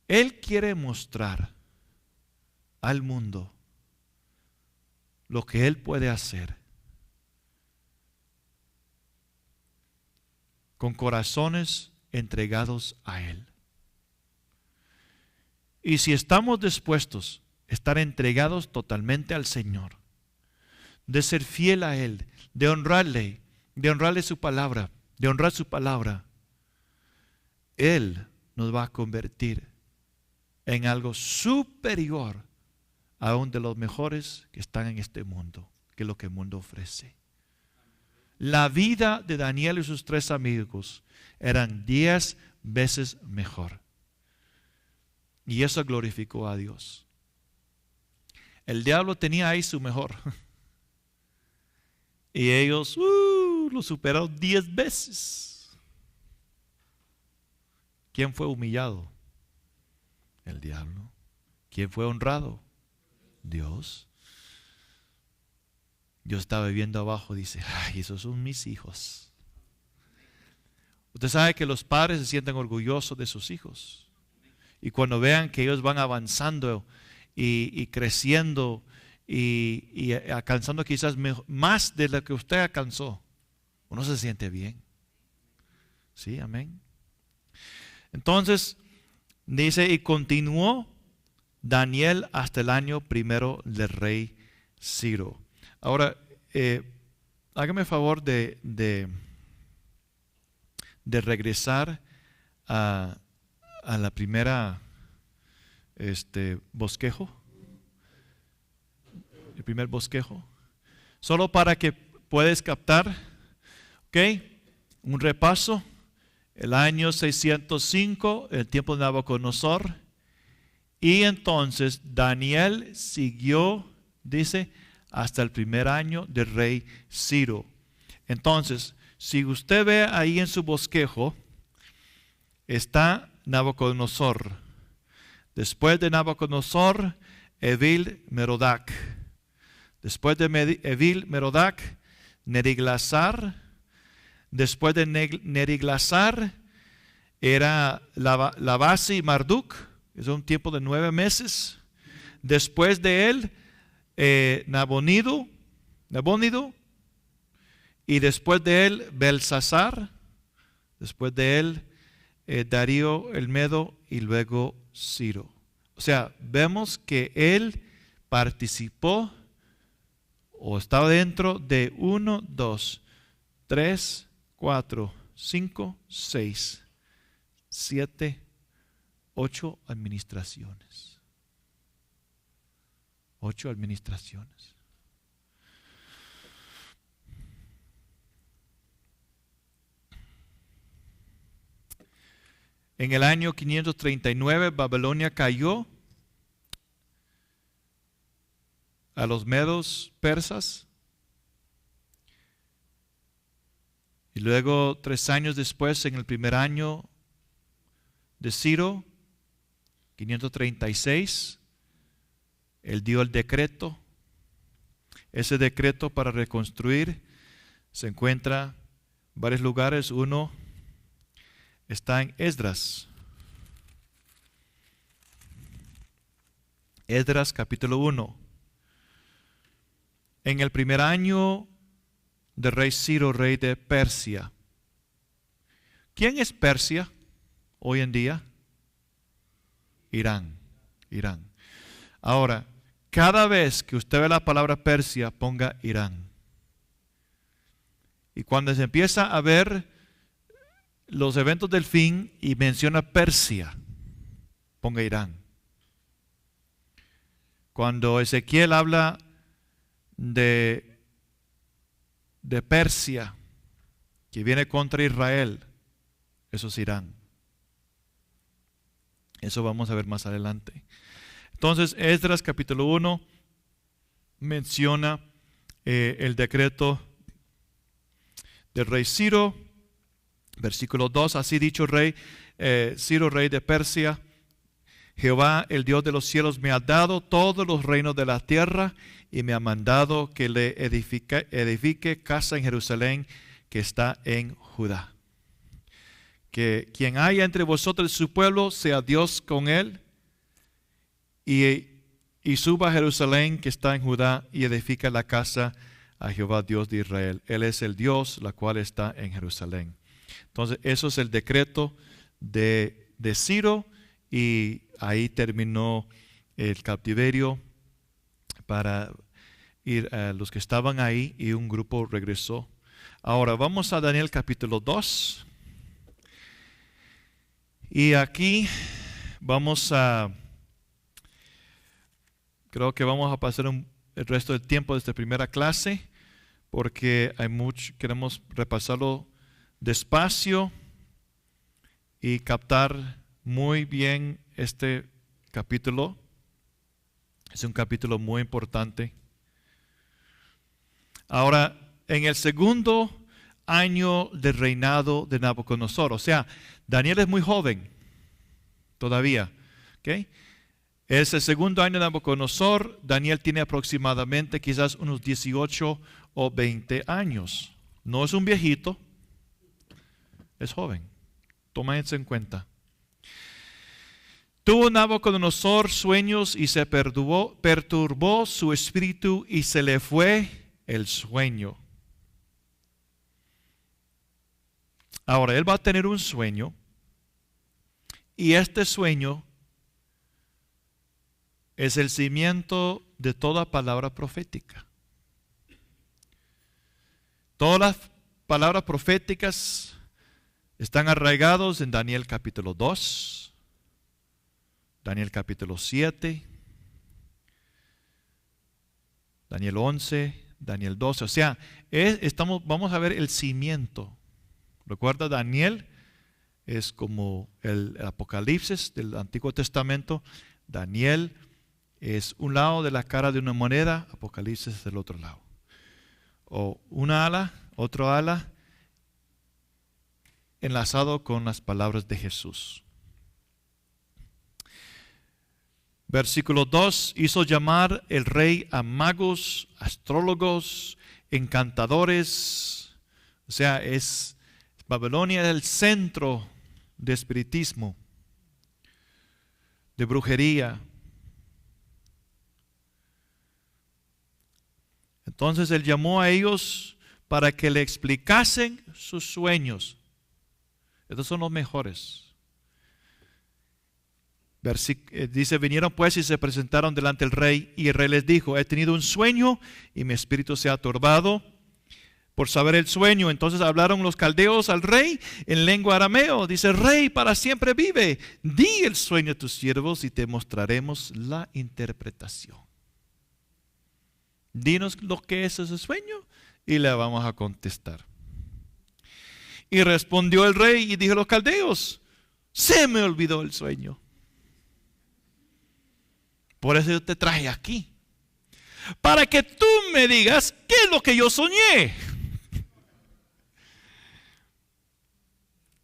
Él quiere mostrar al mundo lo que Él puede hacer con corazones entregados a Él. Y si estamos dispuestos a estar entregados totalmente al Señor, de ser fiel a Él, de honrarle su palabra, de honrar su palabra, Él nos va a convertir en algo superior aún de los mejores que están en este mundo, que es lo que el mundo ofrece. La vida de Daniel y sus 3 amigos eran 10 veces mejor. Y eso glorificó a Dios. El diablo tenía ahí su mejor. Y ellos lo superaron 10 veces. ¿Quién fue humillado? El diablo. ¿Quién fue honrado? Dios. Yo estaba viendo abajo, dice, ay, esos son mis hijos. Usted sabe que los padres se sienten orgullosos de sus hijos. Y cuando vean que ellos van avanzando y creciendo y alcanzando quizás más de lo que usted alcanzó, uno se siente bien. Sí, amén. Entonces, dice, y continuó Daniel hasta el año 1 del rey Ciro. Ahora, hágame favor de regresar a la primera bosquejo. El primer bosquejo. Solo para que puedas captar, ¿ok? Un repaso. El año 605, el tiempo de Nabucodonosor. Y entonces Daniel siguió, dice, hasta el 1 año del rey Ciro. Entonces, si usted ve ahí en su bosquejo, está Nabucodonosor. Después de Nabucodonosor, Evil-Merodach. Después de Evil-Merodach, Neriglasar. Después de Neriglasar, era la base y Marduk. Es un tiempo de 9 meses. Después de él, Nabonido. Y después de él, Belsasar. Después de él, Darío el Medo y luego Ciro. O sea, vemos que él participó o estaba dentro de 1, 2, 3, 4, 5, 6, 7, 8 administraciones. 8 administraciones. En el año 539 Babilonia cayó a los medos persas. Y luego 3 años después, en el 1 año de Ciro, 536, él dio el decreto. Ese decreto para reconstruir se encuentra en varios lugares. Uno está en Esdras. Esdras capítulo 1. En el 1 año del rey Ciro, rey de Persia. ¿Quién es Persia hoy en día? Irán. Ahora, cada vez que usted ve la palabra Persia, ponga Irán. Y cuando se empieza a ver los eventos del fin y menciona Persia, ponga Irán. Cuando Ezequiel habla de Persia, que viene contra Israel, eso es Irán. Eso vamos a ver más adelante. Entonces, Esdras capítulo 1 menciona el decreto del rey Ciro. Versículo 2, así dicho rey Ciro, rey de Persia, Jehová, el Dios de los cielos, me ha dado todos los reinos de la tierra y me ha mandado que le edifique casa en Jerusalén que está en Judá. Que quien haya entre vosotros su pueblo sea Dios con él y suba a Jerusalén que está en Judá y edifica la casa a Jehová Dios de Israel. Él es el Dios la cual está en Jerusalén. Entonces eso es el decreto de Ciro y ahí terminó el cautiverio para ir a los que estaban ahí y un grupo regresó. Ahora vamos a Daniel capítulo 2. Y aquí creo que vamos a pasar el resto del tiempo de esta primera clase porque queremos repasarlo despacio y captar muy bien este capítulo. Es un capítulo muy importante. Ahora, en el segundo año del reinado de Nabucodonosor, o sea, Daniel es muy joven todavía, ¿ok? Es el segundo año de Nabucodonosor. Daniel tiene aproximadamente quizás unos 18 o 20 años. No es un viejito, es joven. Toma eso en cuenta. Tuvo Nabucodonosor sueños y se perturbó su espíritu y se le fue el sueño. Ahora, él va a tener un sueño y este sueño es el cimiento de toda palabra profética. Todas las palabras proféticas están arraigados en Daniel capítulo 2, Daniel capítulo 7, Daniel 11, Daniel 12. O sea, vamos a ver el cimiento. Recuerda, Daniel es como el Apocalipsis del Antiguo Testamento. Daniel es un lado de la cara de una moneda, Apocalipsis es el otro lado. O una ala, otro ala, enlazado con las palabras de Jesús. Versículo 2, hizo llamar el rey a magos, astrólogos, encantadores. O sea, Babilonia es el centro de espiritismo, de brujería. Entonces él llamó a ellos para que le explicasen sus sueños. Estos son los mejores. Dice, vinieron pues y se presentaron delante del rey, y el rey les dijo, he tenido un sueño y mi espíritu se ha turbado por saber el sueño. Entonces hablaron los caldeos al rey en lengua arameo. Dice, rey, para siempre vive. Di el sueño a tus siervos y te mostraremos la interpretación. Dinos lo que es ese sueño y le vamos a contestar. Y respondió el rey y dijo a los caldeos, se me olvidó el sueño. Por eso yo te traje aquí, para que tú me digas qué es lo que yo soñé.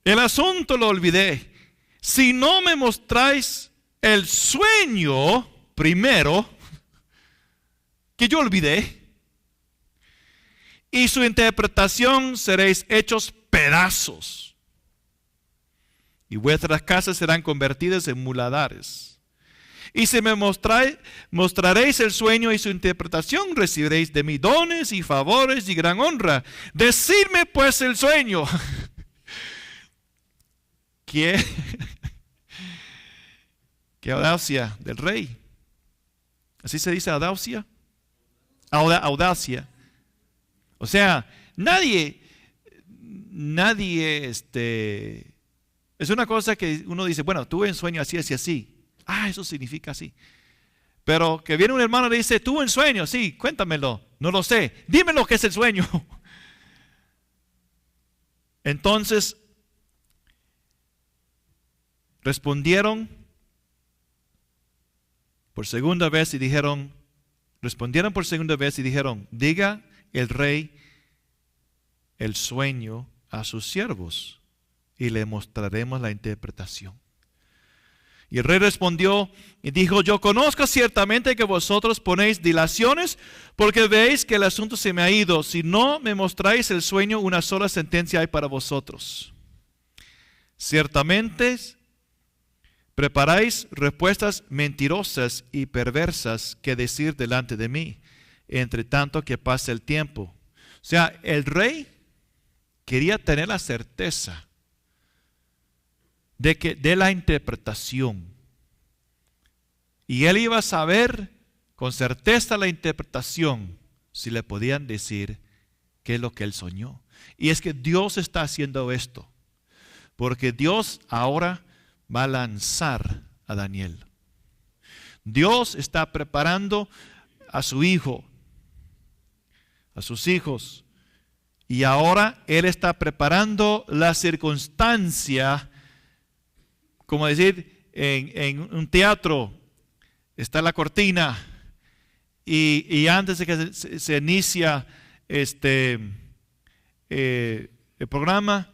El asunto lo olvidé. Si no me mostráis el sueño primero, que yo olvidé, y su interpretación, seréis hechos pedazos, y vuestras casas serán convertidas en muladares. Y si me mostraréis el sueño y su interpretación, recibiréis de mí dones y favores y gran honra. Decidme pues el sueño. ¿Qué audacia del rey? ¿Así se dice audacia? Audacia. O sea, nadie, es una cosa que uno dice, bueno, tuve un sueño así, así, así. Eso significa así. Pero que viene un hermano y le dice, tuve un sueño, sí, cuéntamelo. No lo sé, dime lo que es el sueño. Entonces, respondieron por segunda vez y dijeron, diga el rey el sueño a sus siervos y le mostraremos la interpretación. Y el rey respondió y dijo, yo conozco ciertamente que vosotros ponéis dilaciones porque veis que el asunto se me ha ido. Si no me mostráis el sueño, una sola sentencia hay para vosotros. Ciertamente preparáis respuestas mentirosas y perversas que decir delante de mí, entre tanto que pase el tiempo. O sea, el rey quería tener la certeza de la interpretación. Y él iba a saber con certeza la interpretación si le podían decir qué es lo que él soñó. Y es que Dios está haciendo esto, porque Dios ahora va a lanzar a Daniel. Dios está preparando a su hijo, a sus hijos, y ahora Él está preparando la circunstancia, como decir, en un teatro está la cortina, y antes de que se inicia el programa,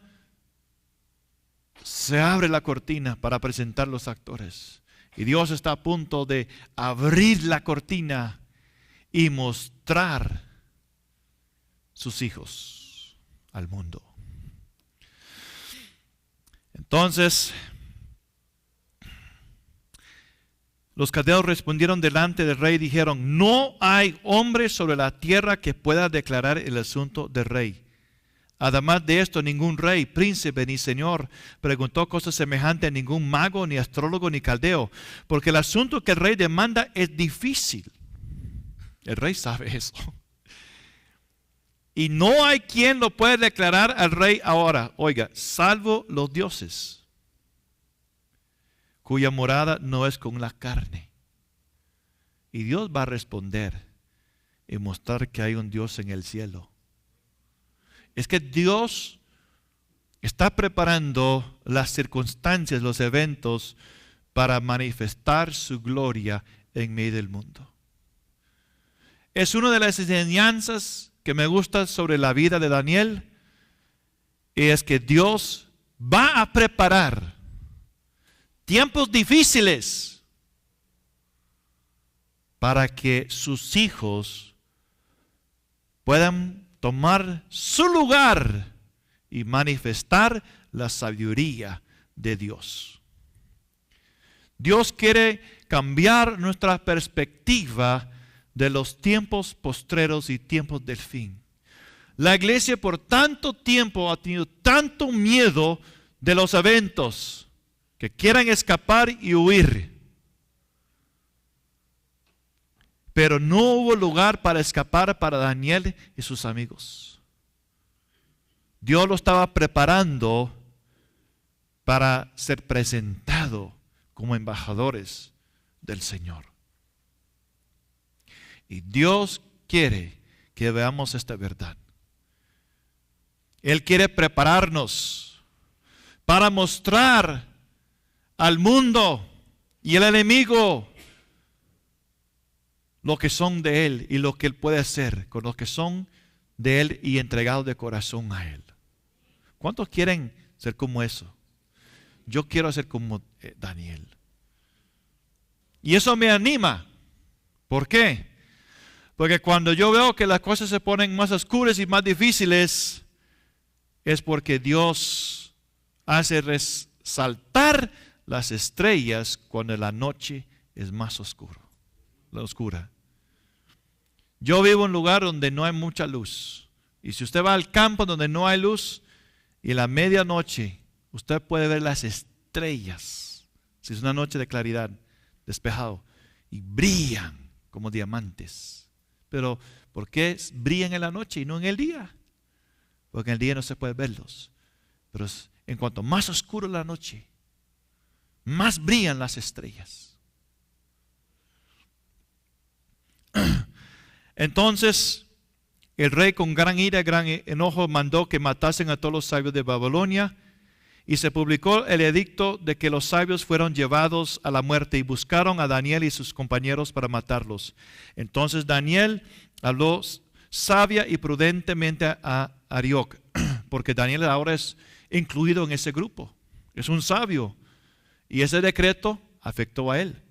se abre la cortina para presentar los actores. Y Dios está a punto de abrir la cortina y mostrar sus hijos al mundo. Entonces, los caldeos respondieron delante del rey y dijeron, no hay hombre sobre la tierra que pueda declarar el asunto del rey. Además de esto, ningún rey, príncipe ni señor preguntó cosas semejantes a ningún mago, ni astrólogo, ni caldeo, porque el asunto que el rey demanda es difícil. El rey sabe eso. Y no hay quien lo pueda declarar al rey ahora, oiga, salvo los dioses, cuya morada no es con la carne. Y Dios va a responder y mostrar que hay un Dios en el cielo. Es que Dios está preparando las circunstancias, los eventos para manifestar su gloria en medio del mundo. Es una de las enseñanzas que me gusta sobre la vida de Daniel, y es que Dios va a preparar tiempos difíciles para que sus hijos puedan tomar su lugar y manifestar la sabiduría de Dios. Dios quiere cambiar nuestra perspectiva de los tiempos postreros y tiempos del fin. La iglesia por tanto tiempo ha tenido tanto miedo de los eventos que quieran escapar y huir. Pero no hubo lugar para escapar para Daniel y sus amigos. Dios lo estaba preparando para ser presentado como embajadores del Señor. Y Dios quiere que veamos esta verdad. Él quiere prepararnos para mostrar al mundo y al enemigo lo que son de Él y lo que Él puede hacer con los que son de Él y entregados de corazón a Él. ¿Cuántos quieren ser como eso? Yo quiero ser como Daniel. Y eso me anima. ¿Por qué? Porque cuando yo veo que las cosas se ponen más oscuras y más difíciles, es porque Dios hace resaltar las estrellas cuando la noche es más oscuro, la oscura. Yo vivo en un lugar donde no hay mucha luz. Y si usted va al campo donde no hay luz, y en la medianoche usted puede ver las estrellas, si es una noche de claridad, despejado, y brillan como diamantes. Pero ¿por qué brillan en la noche y no en el día? Porque en el día no se puede verlos. Pero en cuanto más oscuro es la noche, más brillan las estrellas. Entonces el rey, con gran ira y gran enojo, mandó que matasen a todos los sabios de Babilonia, y se publicó el edicto de que los sabios fueron llevados a la muerte, y buscaron a Daniel y sus compañeros para matarlos. Entonces Daniel habló sabia y prudentemente a Arioc, porque Daniel ahora es incluido en ese grupo, es un sabio, y ese decreto afectó a él.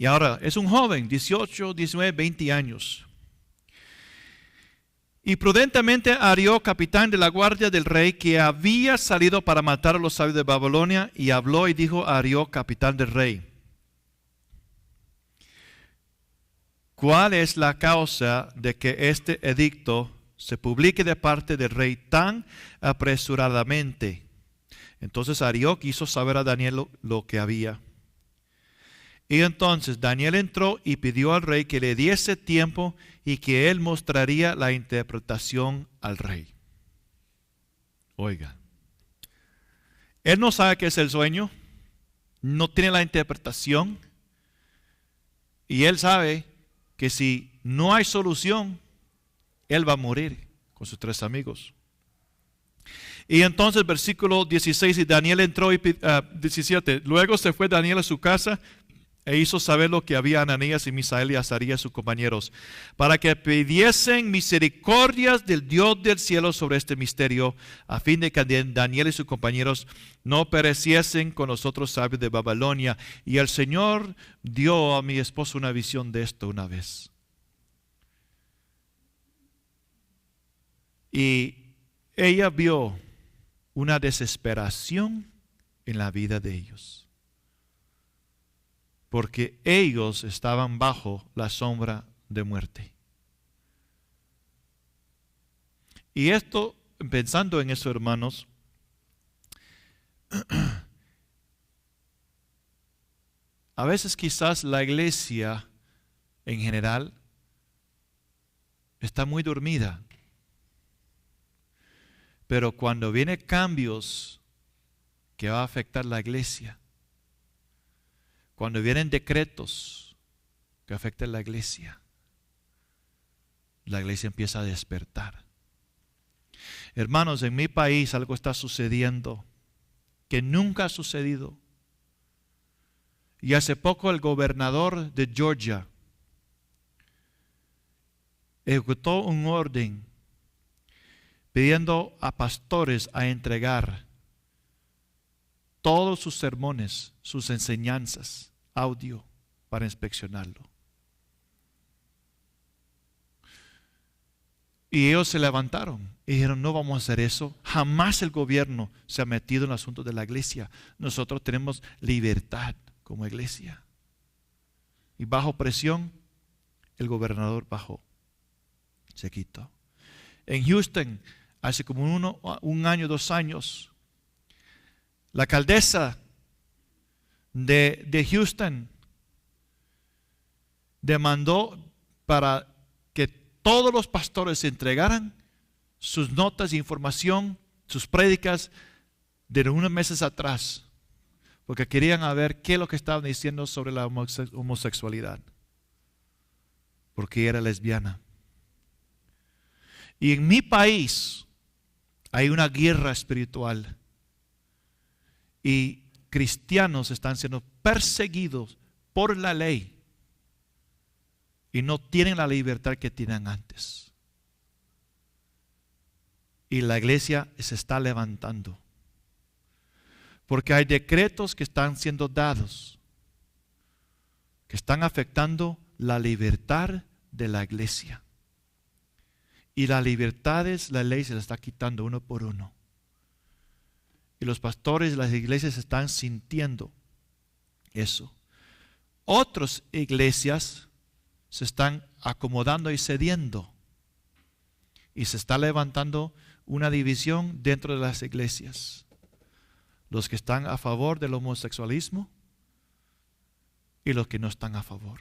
Y ahora es un joven, 18, 19, 20 años. Y prudentemente Arioc, capitán de la guardia del rey, que había salido para matar a los sabios de Babilonia, y habló y dijo a Arioc, capitán del rey: ¿cuál es la causa de que este edicto se publique de parte del rey tan apresuradamente? Entonces Arioc hizo saber a Daniel lo que había. Y entonces Daniel entró y pidió al rey que le diese tiempo y que él mostraría la interpretación al rey. Oiga, él no sabe qué es el sueño, no tiene la interpretación, y él sabe que si no hay solución, él va a morir con sus 3 amigos. Y entonces versículo 16, y Daniel entró y 17, luego se fue Daniel a su casa e hizo saber lo que había Ananías y Misael y Azarías, sus compañeros, para que pidiesen misericordias del Dios del cielo sobre este misterio, a fin de que Daniel y sus compañeros no pereciesen con los otros sabios de Babilonia. Y el Señor dio a mi esposo una visión de esto una vez. Y ella vio una desesperación en la vida de ellos, porque ellos estaban bajo la sombra de muerte. Y esto, pensando en eso, hermanos, a veces quizás la iglesia en general está muy dormida, pero cuando vienen cambios que va a afectar la iglesia, cuando vienen decretos que afectan la iglesia empieza a despertar. Hermanos, en mi país algo está sucediendo que nunca ha sucedido. Y hace poco el gobernador de Georgia ejecutó un orden pidiendo a pastores a entregar todos sus sermones, sus enseñanzas, audio, para inspeccionarlo. Y ellos se levantaron y dijeron: no vamos a hacer eso. Jamás el gobierno se ha metido en el asunto de la iglesia. Nosotros tenemos libertad como iglesia. Y bajo presión, el gobernador bajó, se quitó. En Houston, hace como un año, 2 años, la alcaldesa de Houston demandó para que todos los pastores entregaran sus notas de información, sus prédicas de unos meses atrás, porque querían ver qué es lo que estaban diciendo sobre la homosexualidad, porque era lesbiana. Y en mi país hay una guerra espiritual y cristianos están siendo perseguidos por la ley y no tienen la libertad que tenían antes. Y la iglesia se está levantando, porque hay decretos que están siendo dados, que están afectando la libertad de la iglesia. Y las libertades, la ley se las está quitando uno por uno. Y los pastores de las iglesias están sintiendo eso. Otras iglesias se están acomodando y cediendo. Y se está levantando una división dentro de las iglesias. Los que están a favor del homosexualismo y los que no están a favor.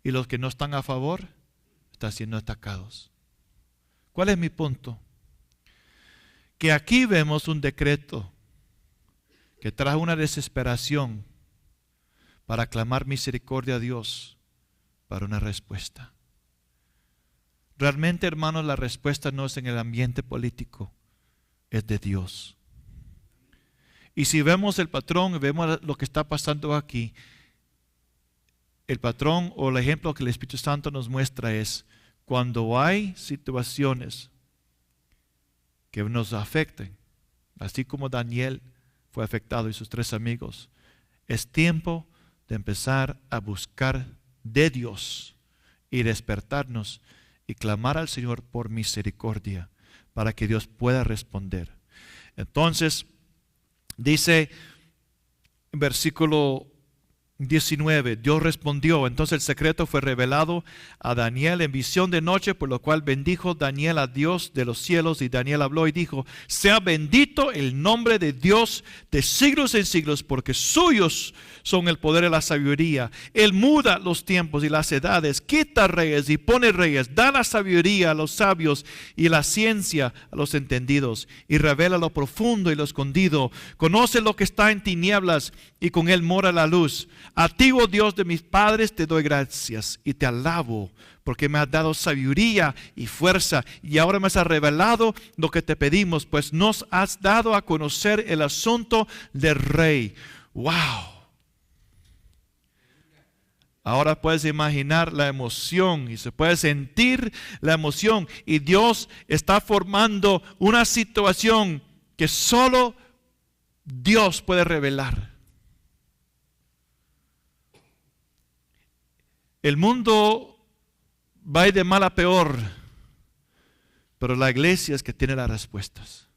Y los que no están a favor están siendo atacados. ¿Cuál es mi punto? Que aquí vemos un decreto que trae una desesperación para clamar misericordia a Dios para una respuesta. Realmente, hermanos, la respuesta no es en el ambiente político, es de Dios. Y si vemos el patrón, vemos lo que está pasando aquí, el patrón o el ejemplo que el Espíritu Santo nos muestra es cuando hay situaciones que nos afecten, así como Daniel fue afectado y sus 3 amigos, es tiempo de empezar a buscar de Dios y despertarnos y clamar al Señor por misericordia para que Dios pueda responder. Entonces, dice en versículo 19, Dios respondió, entonces el secreto fue revelado a Daniel en visión de noche, por lo cual bendijo Daniel a Dios de los cielos, y Daniel habló y dijo, sea bendito el nombre de Dios de siglos en siglos, porque suyos son el poder y la sabiduría. Él muda los tiempos y las edades, quita reyes y pone reyes, da la sabiduría a los sabios y la ciencia a los entendidos, y revela lo profundo y lo escondido, conoce lo que está en tinieblas y con él mora la luz. A ti, oh Dios de mis padres, te doy gracias y te alabo, porque me has dado sabiduría y fuerza, y ahora me has revelado lo que te pedimos, pues nos has dado a conocer el asunto del rey. ¡Wow! Ahora puedes imaginar la emoción y se puede sentir la emoción, y Dios está formando una situación que solo Dios puede revelar. El mundo va a ir de mal a peor, pero la iglesia es que tiene las respuestas.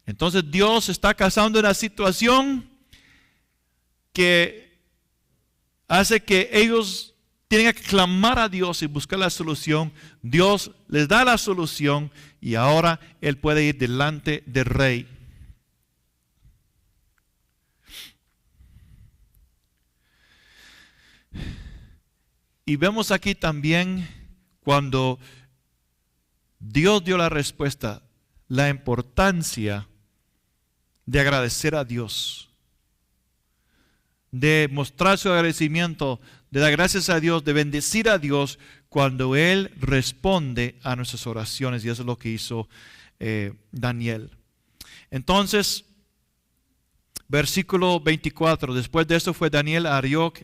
Entonces Dios está causando una situación que hace que ellos tienen que clamar a Dios y buscar la solución. Dios les da la solución y ahora Él puede ir delante del rey. Y vemos aquí también cuando Dios dio la respuesta, la importancia de agradecer a Dios, de mostrar su agradecimiento, de dar gracias a Dios, de bendecir a Dios cuando Él responde a nuestras oraciones. Y eso es lo que hizo Daniel. Entonces, versículo 24, después de esto fue Daniel a Arioc,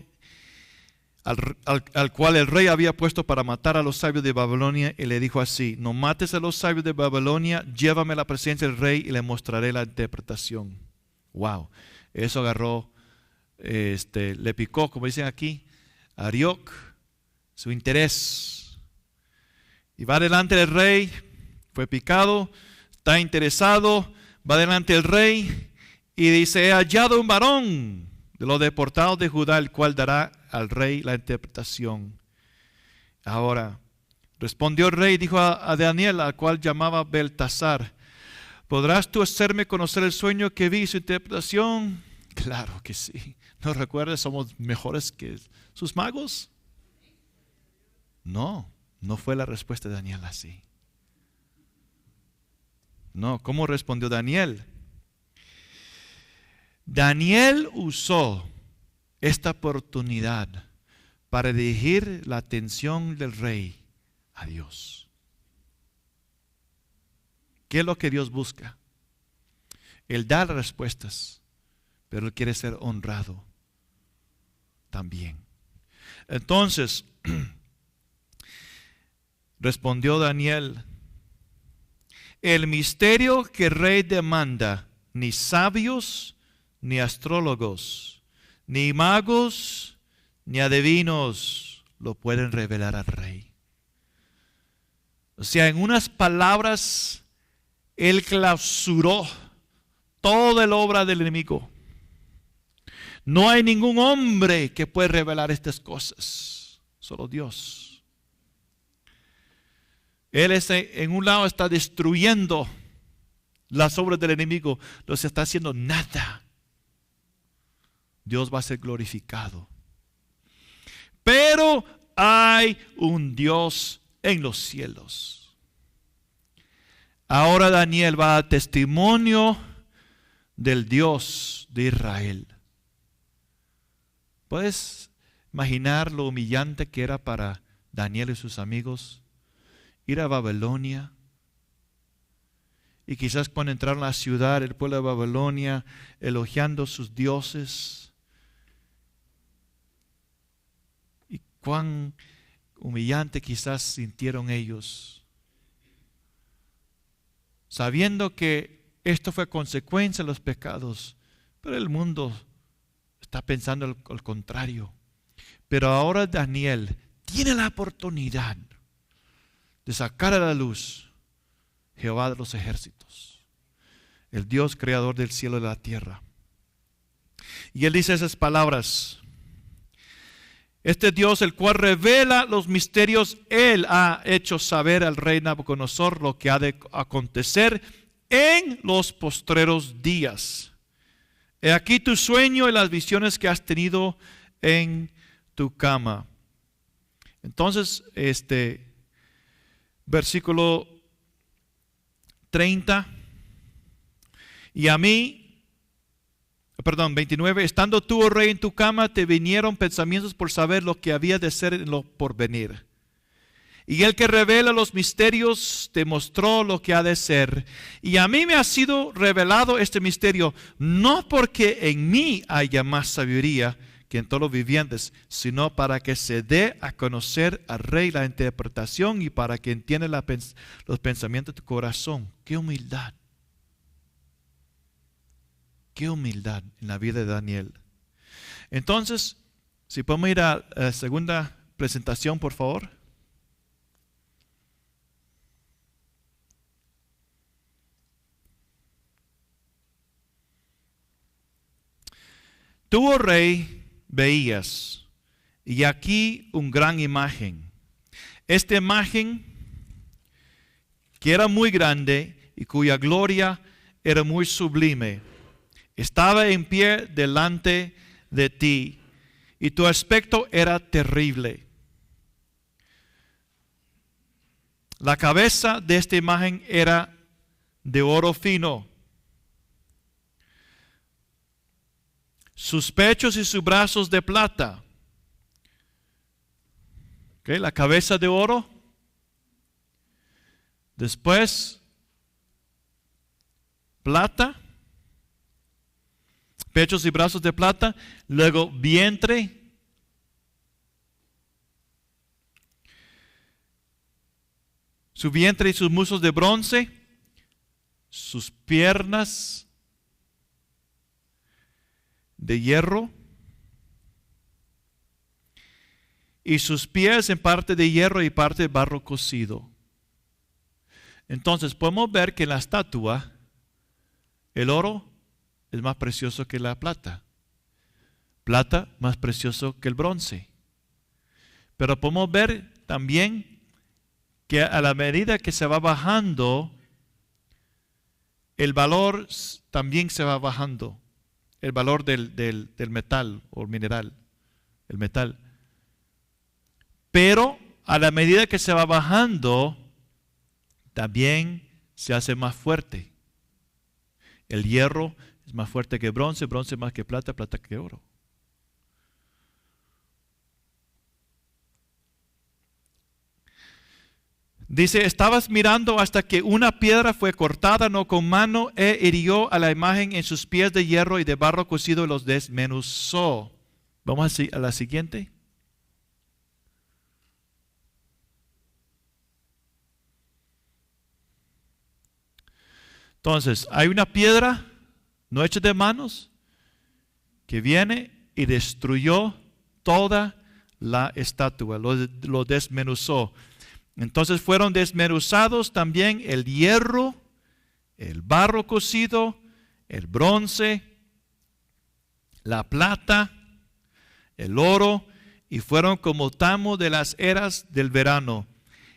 al cual el rey había puesto para matar a los sabios de Babilonia, y le dijo así: no mates a los sabios de Babilonia, llévame a la presencia del rey y le mostraré la interpretación. Wow, eso agarró, le picó, como dicen aquí, a Arioc, su interés. Y va delante del rey, fue picado, está interesado, va delante del rey y dice: he hallado un varón de los deportados de Judá, el cual dará al rey la interpretación. Ahora, respondió el rey y dijo a Daniel, al cual llamaba Beltasar: ¿podrás tú hacerme conocer el sueño que vi y su interpretación? Claro que sí. ¿No recuerdas? Somos mejores que sus magos. No fue la respuesta de Daniel así. No, ¿cómo respondió Daniel? Daniel usó esta oportunidad para dirigir la atención del rey a Dios. ¿Qué es lo que Dios busca? Él da respuestas, pero Él quiere ser honrado también. Entonces, respondió Daniel: el misterio que el rey demanda, ni sabios, ni astrólogos, ni magos, ni adivinos lo pueden revelar al rey. O sea, en unas palabras, Él clausuró toda la obra del enemigo. No hay ningún hombre que pueda revelar estas cosas, solo Dios. Él en un lado está destruyendo las obras del enemigo, no se está haciendo nada. Dios va a ser glorificado. Pero hay un Dios en los cielos. Ahora Daniel va a dar testimonio del Dios de Israel. ¿Puedes imaginar lo humillante que era para Daniel y sus amigos ir a Babilonia? Y quizás cuando entraron a la ciudad, el pueblo de Babilonia, elogiando sus dioses. Y cuán humillante quizás sintieron ellos, sabiendo que esto fue consecuencia de los pecados, pero el mundo está pensando al contrario. Pero ahora Daniel tiene la oportunidad de sacar a la luz Jehová de los ejércitos, el Dios creador del cielo y de la tierra. Y él dice esas palabras: este Dios, el cual revela los misterios, Él ha hecho saber al rey Nabucodonosor lo que ha de acontecer en los postreros días. He aquí tu sueño y las visiones que has tenido en tu cama. Entonces, versículo 29, estando tú, oh rey, en tu cama, te vinieron pensamientos por saber lo que había de ser en lo porvenir. Y el que revela los misterios te mostró lo que ha de ser. Y a mí me ha sido revelado este misterio, no porque en mí haya más sabiduría que en todos los vivientes, sino para que se dé a conocer al rey la interpretación y para que entienda los pensamientos de tu corazón. ¡Qué humildad! ¡Qué humildad en la vida de Daniel! Entonces, si podemos ir a la segunda presentación, por favor. Tú, oh rey, veías, y aquí una gran imagen. Esta imagen, que era muy grande y cuya gloria era muy sublime, estaba en pie delante de ti, y tu aspecto era terrible. La cabeza de esta imagen era de oro fino. Sus pechos y sus brazos de plata. La cabeza de oro. Después, plata. Pechos y brazos de plata. Luego, vientre. Su vientre y sus muslos de bronce. Sus piernas de hierro, y sus pies en parte de hierro y parte de barro cocido. Entonces podemos ver que en la estatua el oro es más precioso que la plata, plata más precioso que el bronce. Pero podemos ver también que a la medida que se va bajando, el valor también se va bajando. El valor del metal o mineral, el metal. Pero a la medida que se va bajando, también se hace más fuerte. El hierro es más fuerte que bronce, bronce más que plata, plata que oro. Dice, estabas mirando hasta que una piedra fue cortada, no con mano, e hirió a la imagen en sus pies de hierro y de barro cocido y los desmenuzó. Vamos a la siguiente. Entonces, hay una piedra no hecha de manos que viene y destruyó toda la estatua, lo desmenuzó. Entonces fueron desmenuzados también el hierro, el barro cocido, el bronce, la plata, el oro, y fueron como tamo de las eras del verano.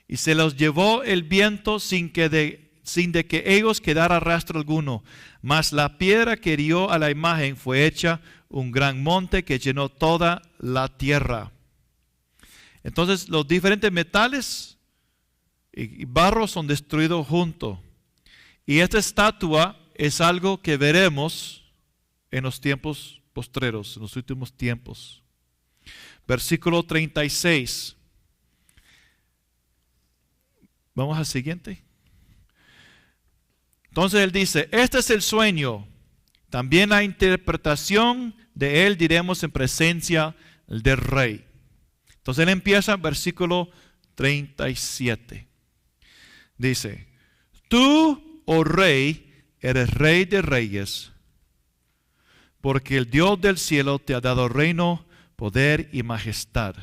Y se los llevó el viento sin de que ellos quedara rastro alguno. Mas la piedra que hirió a la imagen fue hecha un gran monte que llenó toda la tierra. Entonces los diferentes metales y barro son destruidos juntos. Y esta estatua es algo que veremos en los tiempos postreros, en los últimos tiempos. Versículo 36. Vamos al siguiente. Entonces él dice, este es el sueño. También la interpretación de él diremos en presencia del rey. Entonces él empieza versículo 37. Dice, tú, oh rey, eres rey de reyes, porque el Dios del cielo te ha dado reino, poder y majestad.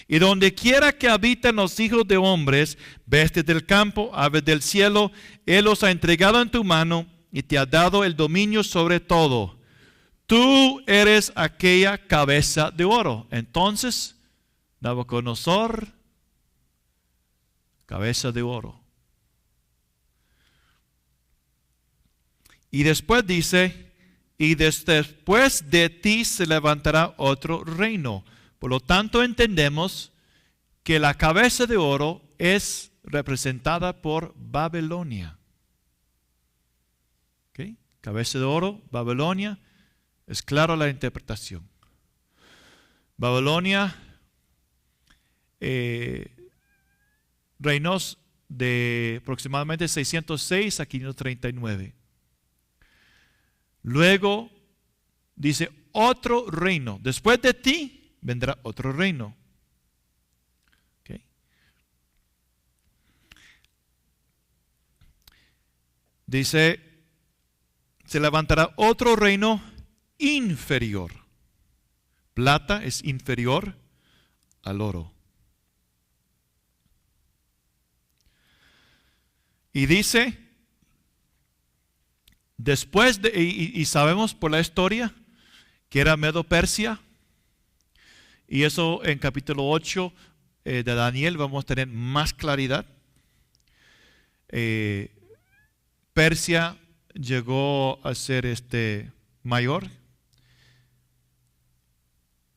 Y donde quiera que habiten los hijos de hombres, bestias del campo, aves del cielo, Él los ha entregado en tu mano y te ha dado el dominio sobre todo. Tú eres aquella cabeza de oro. Entonces, Nabucodonosor, cabeza de oro. Y después dice, y después de ti se levantará otro reino. Por lo tanto, entendemos que la cabeza de oro es representada por Babilonia. ¿Okay? Cabeza de oro, Babilonia, es claro la interpretación. Babilonia reinó de aproximadamente 606 a 539. Luego dice otro reino. Después de ti vendrá otro reino. Okay. Dice, se levantará otro reino inferior. Plata es inferior al oro. Y dice, después de, y sabemos por la historia que era Medo-Persia, y eso en capítulo 8 de Daniel vamos a tener más claridad. Persia llegó a ser mayor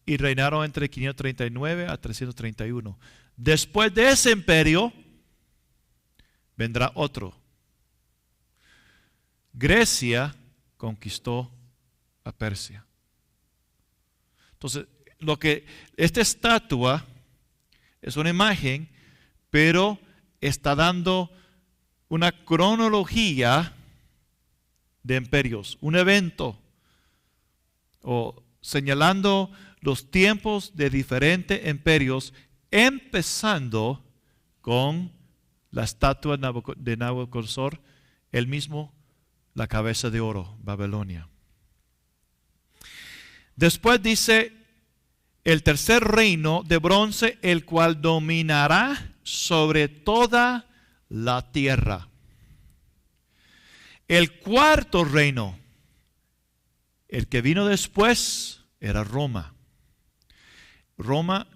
y reinaron entre 539 a 331. Después de ese imperio vendrá otro. Grecia conquistó a Persia. Entonces, esta estatua es una imagen, pero está dando una cronología de imperios, un evento, o señalando los tiempos de diferentes imperios, empezando con la estatua de Nabucodonosor, el mismo, la cabeza de oro, Babilonia. Después dice, el tercer reino de bronce, el cual dominará sobre toda la tierra. El cuarto reino, el que vino después, era Roma. Roma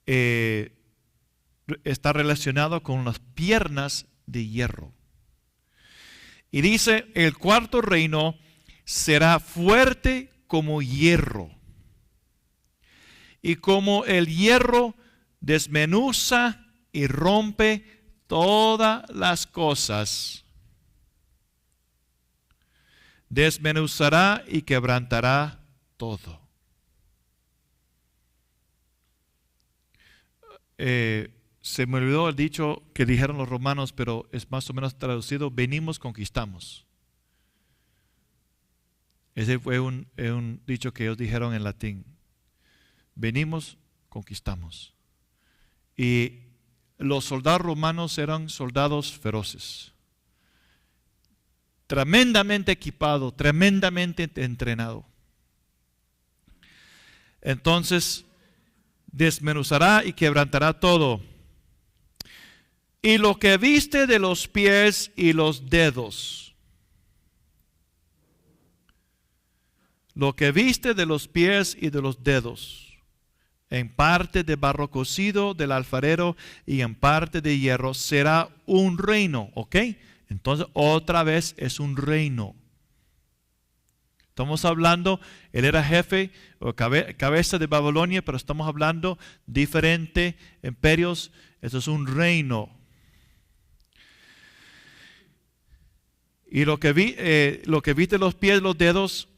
está relacionado con las piernas de hierro. Y dice, el cuarto reino será fuerte como hierro. Y como el hierro desmenuza y rompe todas las cosas, desmenuzará y quebrantará todo. Se me olvidó el dicho que dijeron los romanos, pero es más o menos traducido: venimos, conquistamos. Ese fue un dicho que ellos dijeron en latín. Venimos, conquistamos. Y los soldados romanos eran soldados feroces, tremendamente equipados, tremendamente entrenados. Entonces, desmenuzará y quebrantará todo. Y lo que viste de los pies y los dedos, lo que viste de los pies y de los dedos, en parte de barro cocido del alfarero y en parte de hierro, será un reino. ¿Ok? Entonces otra vez es un reino. Estamos hablando, él era jefe o cabeza de Babilonia, pero estamos hablando diferentes imperios. Eso es un reino. Y lo que viste los pies, los dedos,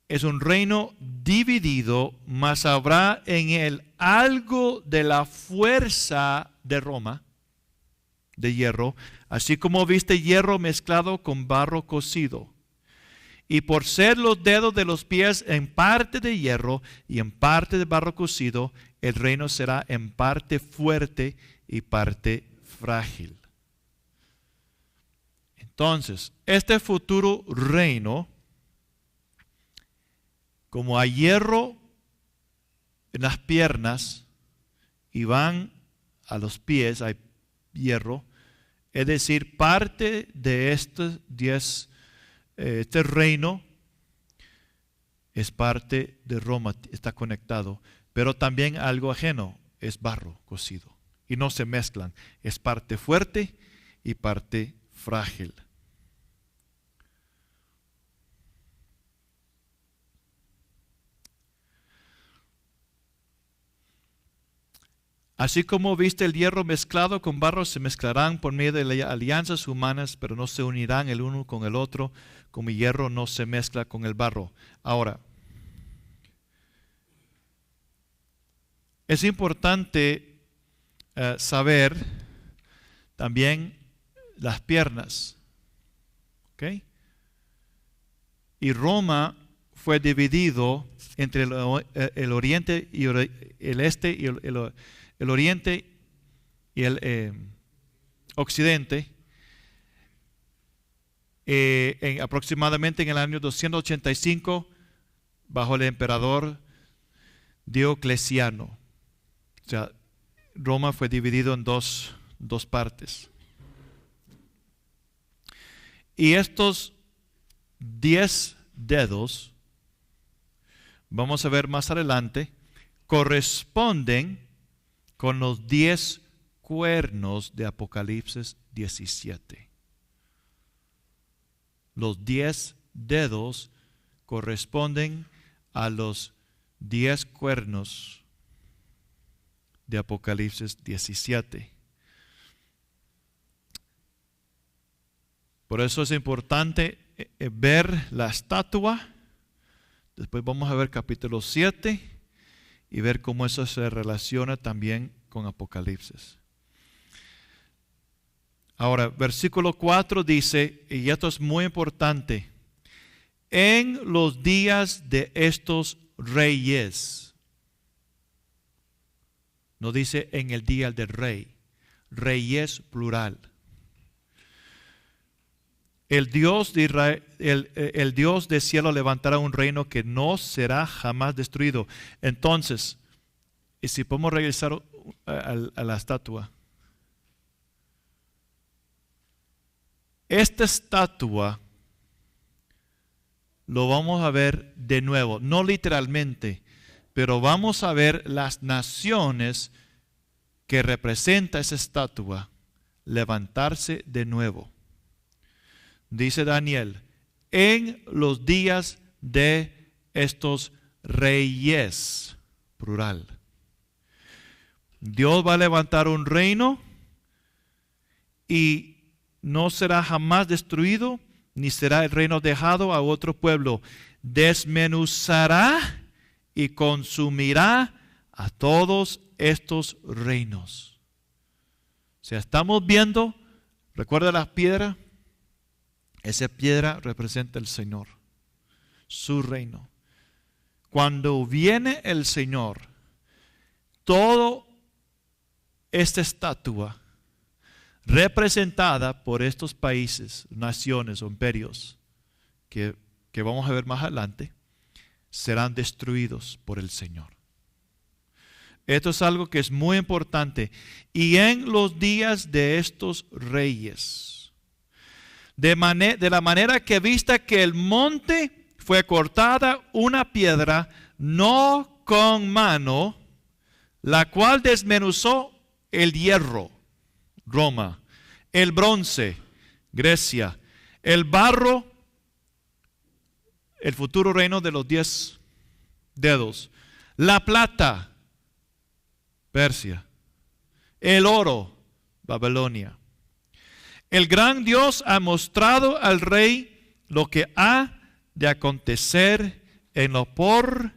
es un reino dividido, mas habrá en él algo de la fuerza de Roma, de hierro, así como viste hierro mezclado con barro cocido. Y por ser los dedos de los pies en parte de hierro y en parte de barro cocido, el reino será en parte fuerte y parte frágil. Entonces, este futuro reino, como hay hierro en las piernas y van a los pies, hay hierro, es decir, parte de este reino es parte de Roma, está conectado, pero también algo ajeno, es barro cocido y no se mezclan, es parte fuerte y parte frágil. Así como viste el hierro mezclado con barro, se mezclarán por medio de alianzas humanas, pero no se unirán el uno con el otro, como el hierro no se mezcla con el barro. Ahora, es importante saber también las piernas. ¿Ok? Y Roma fue dividido entre el oriente y el este y el oriente y el occidente, aproximadamente en el año 285, bajo el emperador Diocleciano. O sea, Roma fue dividido en dos partes. Y estos 10 dedos, vamos a ver más adelante, corresponden con los 10 cuernos de Apocalipsis 17. Los 10 dedos corresponden a los 10 cuernos de Apocalipsis 17. Por eso es importante ver la estatua. Después vamos a ver capítulo 7 y ver cómo eso se relaciona también con Apocalipsis. Ahora, versículo 4 dice, y esto es muy importante, en los días de estos reyes. No dice en el día del rey, reyes plural. El Dios de Israel, el Dios del cielo levantará un reino que no será jamás destruido. Entonces, y si podemos regresar a la estatua. Esta estatua lo vamos a ver de nuevo, no literalmente, pero vamos a ver las naciones que representa esa estatua levantarse de nuevo. Dice Daniel, en los días de estos reyes, plural. Dios va a levantar un reino y no será jamás destruido, ni será el reino dejado a otro pueblo. Desmenuzará y consumirá a todos estos reinos. O sea, estamos viendo, recuerda la piedra. Esa piedra representa el Señor, su reino. Cuando viene el Señor, toda esta estatua representada por estos países, naciones o imperios que vamos a ver más adelante, serán destruidos por el Señor. Esto es algo que es muy importante. Y en los días de estos reyes, de la manera que vista que el monte fue cortada una piedra, no con mano, la cual desmenuzó el hierro, Roma, el bronce, Grecia, el barro, el futuro reino de los 10 dedos, la plata, Persia, el oro, Babilonia. El gran Dios ha mostrado al rey lo que ha de acontecer en lo por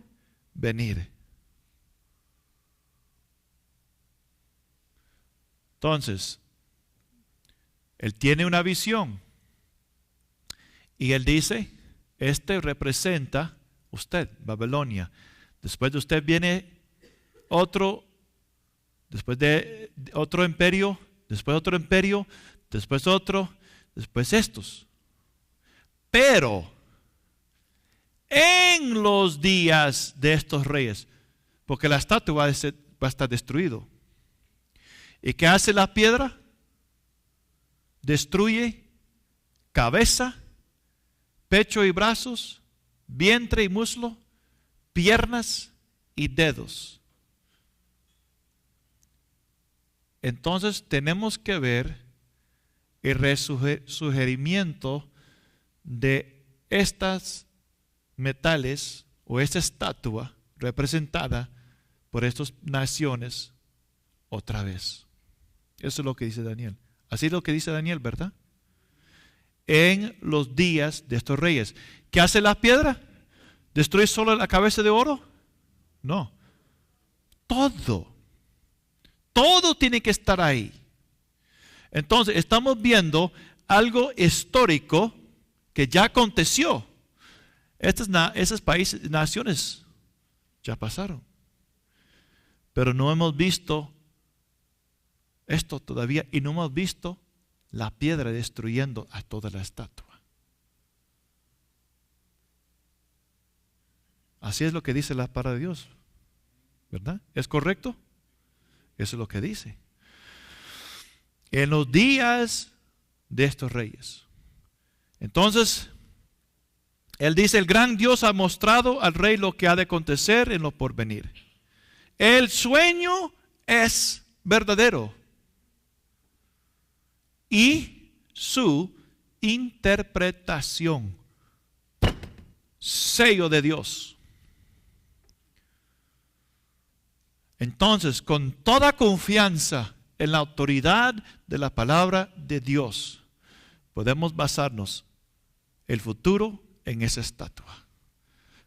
venir. Entonces, él tiene una visión y él dice, este representa usted, Babilonia. Después de usted viene otro, después de otro imperio, después otro imperio, después otro, después estos. Pero en los días de estos reyes, porque la estatua va a estar destruido. ¿Y qué hace la piedra? Destruye cabeza, pecho y brazos, vientre y muslo, piernas y dedos. Entonces tenemos que ver el resurgimiento de estas metales o esta estatua representada por estas naciones otra vez. Eso es lo que dice Daniel. Así es lo que dice Daniel, ¿verdad? En los días de estos reyes. ¿Qué hace la piedra? ¿Destruye solo la cabeza de oro? No. Todo. Todo tiene que estar ahí. Entonces, estamos viendo algo histórico que ya aconteció. Esos países, naciones, ya pasaron. Pero no hemos visto esto todavía y no hemos visto la piedra destruyendo a toda la estatua. Así es lo que dice la palabra de Dios, ¿verdad? ¿Es correcto? Eso es lo que dice. En los días de estos reyes. Entonces, él dice, el gran Dios ha mostrado al rey lo que ha de acontecer en lo porvenir. El sueño es verdadero y su interpretación, sello de Dios. Entonces, con toda confianza en la autoridad de la palabra de Dios, podemos basarnos el futuro en esa estatua,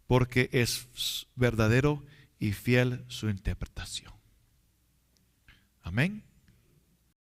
porque es verdadero y fiel su interpretación. Amén.